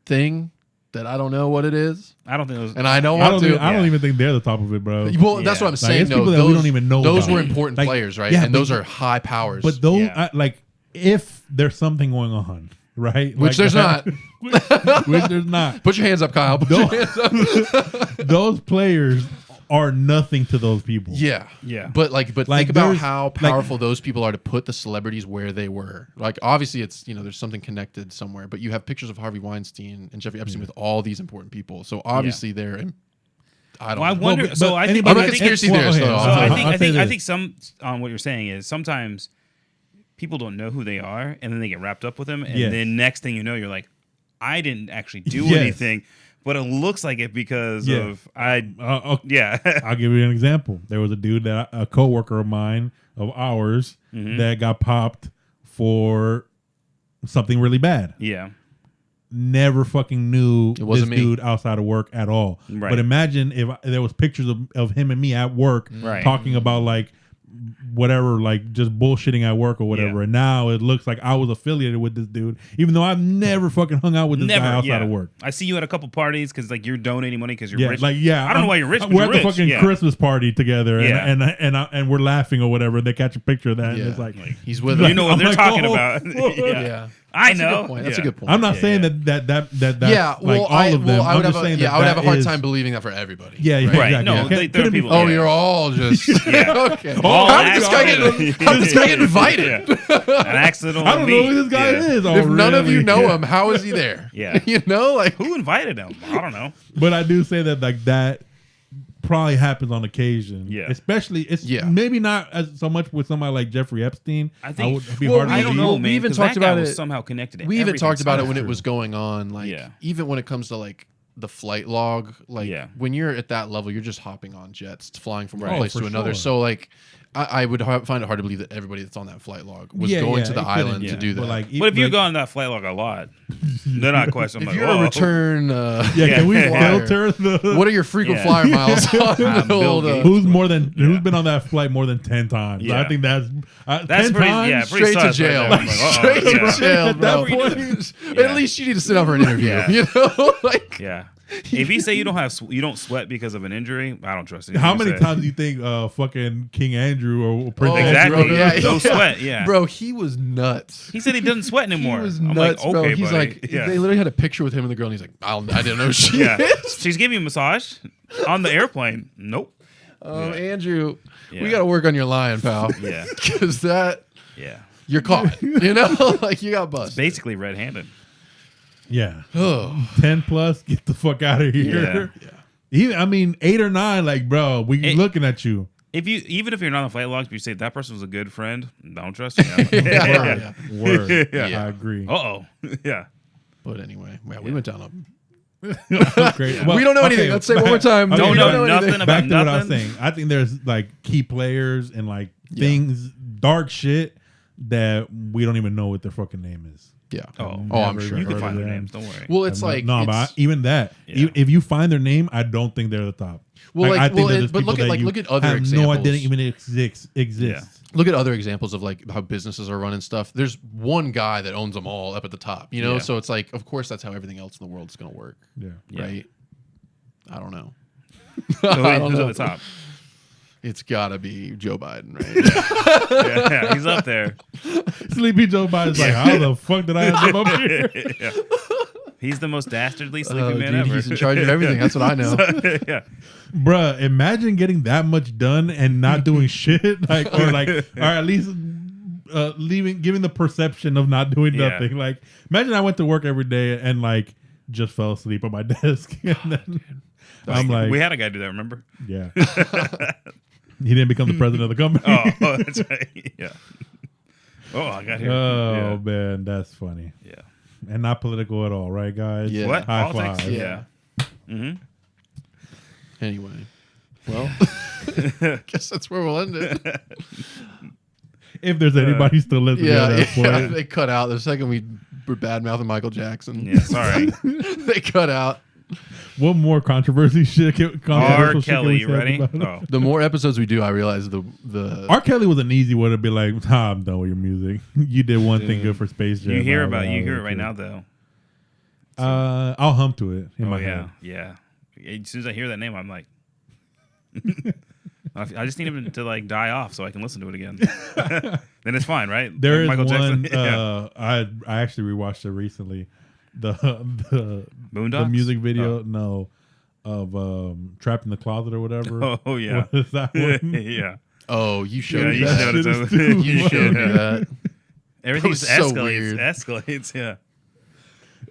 Speaker 2: thing. That I don't know what it is.
Speaker 3: I don't think those,
Speaker 2: and I don't want to.
Speaker 1: I don't even think they're the top of it, bro.
Speaker 2: Well, that's what I'm saying.
Speaker 1: Like, people that we don't even know.
Speaker 2: Those
Speaker 1: about.
Speaker 2: were important
Speaker 1: like,
Speaker 2: players, right? And those are high powers.
Speaker 1: But those, like, if there's something going on, right?
Speaker 2: Which there's not.
Speaker 1: Which there's not.
Speaker 2: Put your hands up, Kyle. Put your hands up.
Speaker 1: Those players are nothing to those people.
Speaker 2: Yeah. But think about how powerful those people are to put the celebrities where they were. Like obviously it's there's something connected somewhere, but you have pictures of Harvey Weinstein and Jeffrey Epstein with all these important people. So obviously they're I don't know.
Speaker 3: I wonder I think some what you're saying is sometimes people don't know who they are and then they get wrapped up with them and then next thing you know you're like I didn't actually do anything. But it looks like it because of I'll
Speaker 1: give you an example. There was a dude a coworker of mine of ours that got popped for something really bad.
Speaker 3: Yeah.
Speaker 1: Never fucking knew this dude outside of work at all.
Speaker 3: Right.
Speaker 1: But imagine if there was pictures of him and me at work talking about like whatever, like just bullshitting at work or whatever. And now it looks like I was affiliated with this dude, even though I've never fucking hung out with this guy outside of work.
Speaker 3: I see you at a couple parties because like you're donating money because you're rich.
Speaker 1: Like I
Speaker 3: don't know why you're rich.
Speaker 1: We're at the fucking Christmas party together, and we're laughing or whatever. They catch a picture of that, and it's like
Speaker 2: he's with.
Speaker 3: You know what they're talking about. I know.
Speaker 2: That's a good point.
Speaker 1: I'm not saying that.
Speaker 2: Yeah, well,
Speaker 1: all of them.
Speaker 2: I would have a hard
Speaker 1: is,
Speaker 2: time believing that for everybody.
Speaker 1: Yeah,
Speaker 3: right.
Speaker 1: Exactly.
Speaker 3: No, there are people.
Speaker 2: Oh, you're all just okay.
Speaker 3: How
Speaker 2: did this guy get invited?
Speaker 3: An accidental.
Speaker 1: I don't know who this guy is.
Speaker 2: If none of you know him, how is he there?
Speaker 3: Yeah,
Speaker 2: like
Speaker 3: who invited him? I don't know.
Speaker 1: But I do say that like that probably happens on occasion.
Speaker 3: Yeah,
Speaker 1: especially maybe not as so much with somebody like Jeffrey Epstein.
Speaker 3: I think
Speaker 1: would be hard to
Speaker 3: I don't know, man.
Speaker 2: We even talked about it
Speaker 3: somehow connected.
Speaker 2: We even talked about it when it was going on. Like even when it comes to like the flight log, like when you're at that level, you're just hopping on jets, flying from one place to another. So like, I would find it hard to believe that everybody that's on that flight log was going to the island to do that.
Speaker 3: But if you go on that flight log a lot, they're not questioning.
Speaker 2: If you're a return,
Speaker 1: can we filter the?
Speaker 2: What are your frequent flyer miles?
Speaker 1: Who's been on that flight more than 10 times? I think that's 10 times
Speaker 2: straight to jail. Straight to jail, bro. At least you need to sit down for an interview. You know, like
Speaker 3: If you say you don't sweat because of an injury, I don't trust it.
Speaker 1: How many times do you think fucking King Andrew or Prince
Speaker 3: Andrew?
Speaker 1: Andrew?
Speaker 3: No sweat.
Speaker 2: Bro, he was nuts.
Speaker 3: He said he doesn't sweat anymore.
Speaker 2: He was
Speaker 3: I'm
Speaker 2: nuts,
Speaker 3: like,
Speaker 2: bro.
Speaker 3: okay,
Speaker 2: He's
Speaker 3: buddy.
Speaker 2: like, they literally had a picture with him and the girl, and he's like, I didn't know she is.
Speaker 3: She's giving you a massage on the airplane. Nope.
Speaker 2: Andrew, we got to work on your lying, pal.
Speaker 3: Yeah,
Speaker 2: because you're caught. You know, like you got busted.
Speaker 3: Basically red-handed.
Speaker 1: Yeah. 10 plus, get the fuck out of here. Yeah. I mean, 8 or 9, like, bro, we looking at you.
Speaker 3: Even if you're not on flight logs, but you say that person was a good friend, don't trust you.
Speaker 1: Word. I agree.
Speaker 3: Yeah.
Speaker 2: But anyway, we went down a
Speaker 1: great.
Speaker 2: Well, we don't know anything. Let's say one more time.
Speaker 3: Don't know nothing about
Speaker 1: back to
Speaker 3: nothing.
Speaker 1: what I was saying. I think there's like key players and like things, dark shit that we don't even know what their fucking name is.
Speaker 2: Yeah.
Speaker 3: I'm sure. You can find their names. Don't worry.
Speaker 2: Well, it's like
Speaker 1: but even that, if you find their name, I don't think they're the top.
Speaker 2: Well, I think but look at other examples.
Speaker 1: No idea even exist.
Speaker 3: Yeah.
Speaker 2: Look at other examples of like how businesses are running stuff. There's one guy that owns them all up at the top, you know. So it's like, of course, that's how everything else in the world is going to work.
Speaker 1: Yeah.
Speaker 2: Right. I don't know.
Speaker 3: Who's at the top?
Speaker 2: It's gotta be Joe Biden, right?
Speaker 3: Yeah, he's up there.
Speaker 1: Sleepy Joe Biden's like, how the fuck did I end up here?
Speaker 3: He's the most dastardly sleepy man ever.
Speaker 2: He's in charge of everything. That's what I know.
Speaker 1: Bruh, imagine getting that much done and not doing shit, or at least giving the perception of not doing nothing. Like, imagine I went to work every day and like just fell asleep at my desk, and then I'm like,
Speaker 3: we had a guy do that. Remember?
Speaker 1: Yeah. He didn't become the president of the company.
Speaker 3: Oh, that's right. Yeah. Oh, I got here.
Speaker 1: Oh, man, that's funny.
Speaker 3: Yeah.
Speaker 1: And not political at all, right, guys?
Speaker 2: Yeah.
Speaker 3: What?
Speaker 1: High
Speaker 3: Politics?
Speaker 1: five.
Speaker 3: Yeah. Mm-hmm.
Speaker 2: Anyway. Well, guess that's where we'll end it.
Speaker 1: If there's anybody still listening at that point.
Speaker 2: They cut out the second we were bad mouthing Michael Jackson.
Speaker 3: Yeah, sorry.
Speaker 2: They cut out.
Speaker 1: What more controversy shit?
Speaker 3: R. Kelly, you ready?
Speaker 2: Oh. The more episodes we do, I realize the
Speaker 1: R. Kelly was an easy one to be like, I'm done with your music. You did one thing good for Space Jam.
Speaker 3: You hear it right now though.
Speaker 1: I'll hum to it in my head.
Speaker 3: Yeah. As soon as I hear that name, I'm like, I just need him to like die off so I can listen to it again. Then it's fine, right?
Speaker 1: There
Speaker 3: like
Speaker 1: is
Speaker 3: Michael
Speaker 1: one.
Speaker 3: Jackson.
Speaker 1: I actually rewatched it recently. The
Speaker 3: Boondocks?
Speaker 1: the music video of Trapped in the Closet or whatever.
Speaker 3: Oh yeah,
Speaker 1: what is that one?
Speaker 3: yeah.
Speaker 2: Oh, you showed me
Speaker 3: you
Speaker 2: that. You showed me that.
Speaker 3: Everything just
Speaker 2: so
Speaker 3: escalates. Yeah.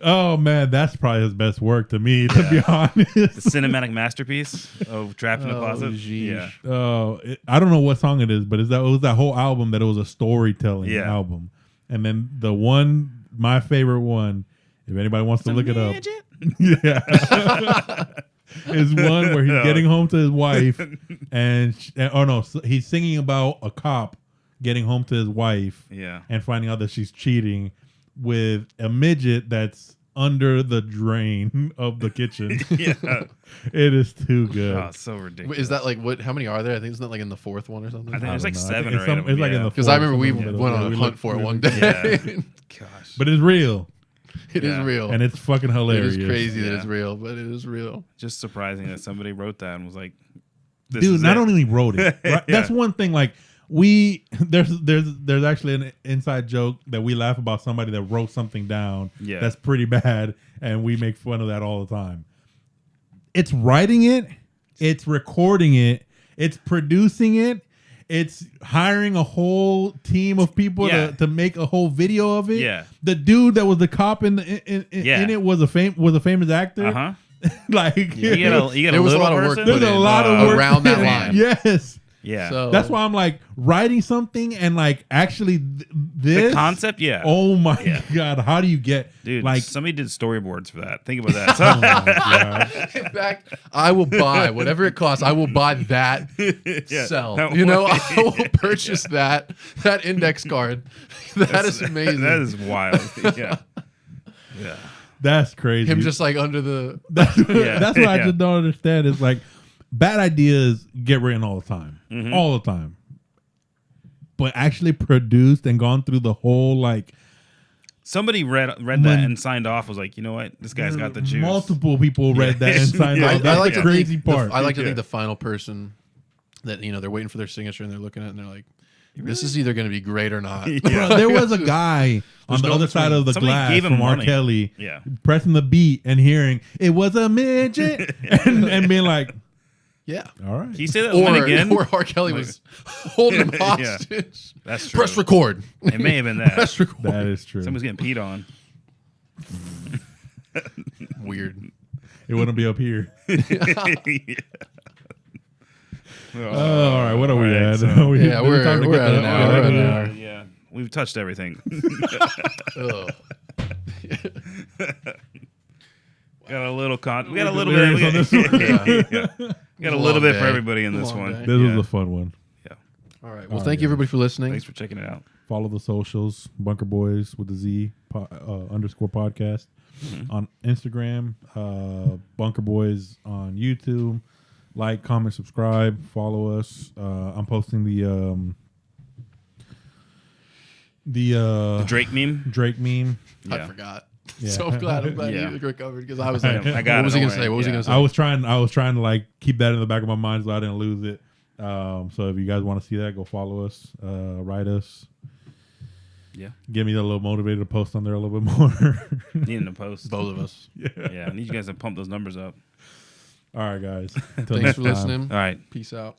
Speaker 1: Oh man, that's probably his best work to me. To be honest,
Speaker 3: The cinematic masterpiece of Trapped in the Closet.
Speaker 2: Geez.
Speaker 3: Yeah.
Speaker 1: I don't know what song it is, but it was that whole album that it was a storytelling album. And then my favorite one, if anybody wants to look it up, is one where he's getting home to his wife, and he's singing about a cop getting home to his wife, and finding out that she's cheating with a midget that's under the drain of the kitchen. It is too good.
Speaker 3: Oh, it's so ridiculous.
Speaker 2: Is that like what? How many are there? I think isn't that like in the fourth one or something?
Speaker 3: I think there's like
Speaker 1: know.
Speaker 3: 7
Speaker 1: It's
Speaker 3: or 8 of them.
Speaker 1: It's like in the
Speaker 2: because I remember we went on a hunt for it one day.
Speaker 3: Yeah. Gosh.
Speaker 1: But it's real.
Speaker 2: It is real.
Speaker 1: And it's fucking hilarious.
Speaker 2: It is crazy that it's real, but it is real.
Speaker 3: Just surprising that somebody wrote that and was like, this
Speaker 1: dude,
Speaker 3: is
Speaker 1: not
Speaker 3: it.
Speaker 1: only wrote it. Right? That's one thing. Like there's actually an inside joke that we laugh about somebody that wrote something down that's pretty bad, and we make fun of that all the time. It's writing it, it's recording it, it's producing it, it's hiring a whole team of people to make a whole video of it.
Speaker 3: Yeah.
Speaker 1: The dude that was the cop in it was a famous actor.
Speaker 3: Uh-huh.
Speaker 1: like
Speaker 3: you get a
Speaker 2: there was
Speaker 3: little
Speaker 2: a lot of work
Speaker 3: person?
Speaker 1: there's a lot of work
Speaker 2: around that line.
Speaker 1: Yes.
Speaker 3: Yeah.
Speaker 2: So,
Speaker 1: That's why I'm like writing something and like actually this
Speaker 3: the concept,
Speaker 1: Oh my god, how do you get
Speaker 3: dude?
Speaker 1: like
Speaker 3: Somebody did storyboards for that. Think about that.
Speaker 1: oh my god.
Speaker 2: in fact, I will buy whatever it costs. I will buy that cell.
Speaker 3: That
Speaker 2: I will purchase that index card. That is amazing.
Speaker 3: That is wild. Yeah.
Speaker 1: That's crazy.
Speaker 2: Him just like under the.
Speaker 1: that's what I just don't understand. Is like bad ideas get written all the time. All the time. But actually produced and gone through the whole like
Speaker 3: somebody read that and signed off, was like, you know what, this guy's got the juice.
Speaker 1: Multiple people read that and signed off. That's
Speaker 2: like
Speaker 1: the crazy part.
Speaker 2: I like to think the final person that they're waiting for their signature and they're looking at it and they're like, this is either going to be great or not.
Speaker 1: Bro, there was a guy on the other side of the glass
Speaker 3: gave him
Speaker 1: from R.
Speaker 3: money.
Speaker 1: Kelly pressing the beat and hearing it was a midget and being like,
Speaker 2: yeah.
Speaker 1: All right.
Speaker 3: Can you say that line again?
Speaker 2: Or R. Kelly was holding him hostage.
Speaker 3: That's true.
Speaker 2: Press record.
Speaker 3: It may have been that.
Speaker 2: Press record.
Speaker 1: That is true.
Speaker 3: Somebody's getting peed on.
Speaker 2: Weird.
Speaker 1: It wouldn't be up here.
Speaker 3: Oh,
Speaker 1: all right. What are we at?
Speaker 3: So,
Speaker 2: we're at an hour.
Speaker 3: Yeah. We've touched everything. Got a little we got a little bit
Speaker 1: on this one.
Speaker 3: We got a little bit for everybody in this one.
Speaker 2: Day.
Speaker 1: This was a fun one.
Speaker 3: Yeah.
Speaker 2: All right. Well, thank you everybody for listening.
Speaker 3: Thanks for checking it out.
Speaker 1: Follow the socials, Bunker Boys with the Z _ podcast on Instagram, Bunker Boys on YouTube. Like, comment, subscribe, follow us. I'm posting the
Speaker 3: Drake meme.
Speaker 1: Drake meme.
Speaker 2: I
Speaker 3: Yeah.
Speaker 2: forgot.
Speaker 1: Yeah.
Speaker 2: So I'm glad you recovered because I was like,
Speaker 3: I got
Speaker 2: what was
Speaker 3: it,
Speaker 2: he
Speaker 3: don't
Speaker 2: gonna say?
Speaker 3: worry.
Speaker 2: What was he gonna say?
Speaker 1: I was trying to like keep that in the back of my mind so I didn't lose it. So if you guys want to see that, go follow us, write us.
Speaker 3: Yeah.
Speaker 1: Get me a little motivated to post on there a little bit more.
Speaker 3: Needing to post.
Speaker 2: Both of us.
Speaker 3: Yeah. I need you guys to pump those numbers up.
Speaker 1: All right, guys.
Speaker 2: Thanks for listening.
Speaker 3: All right.
Speaker 2: Peace out.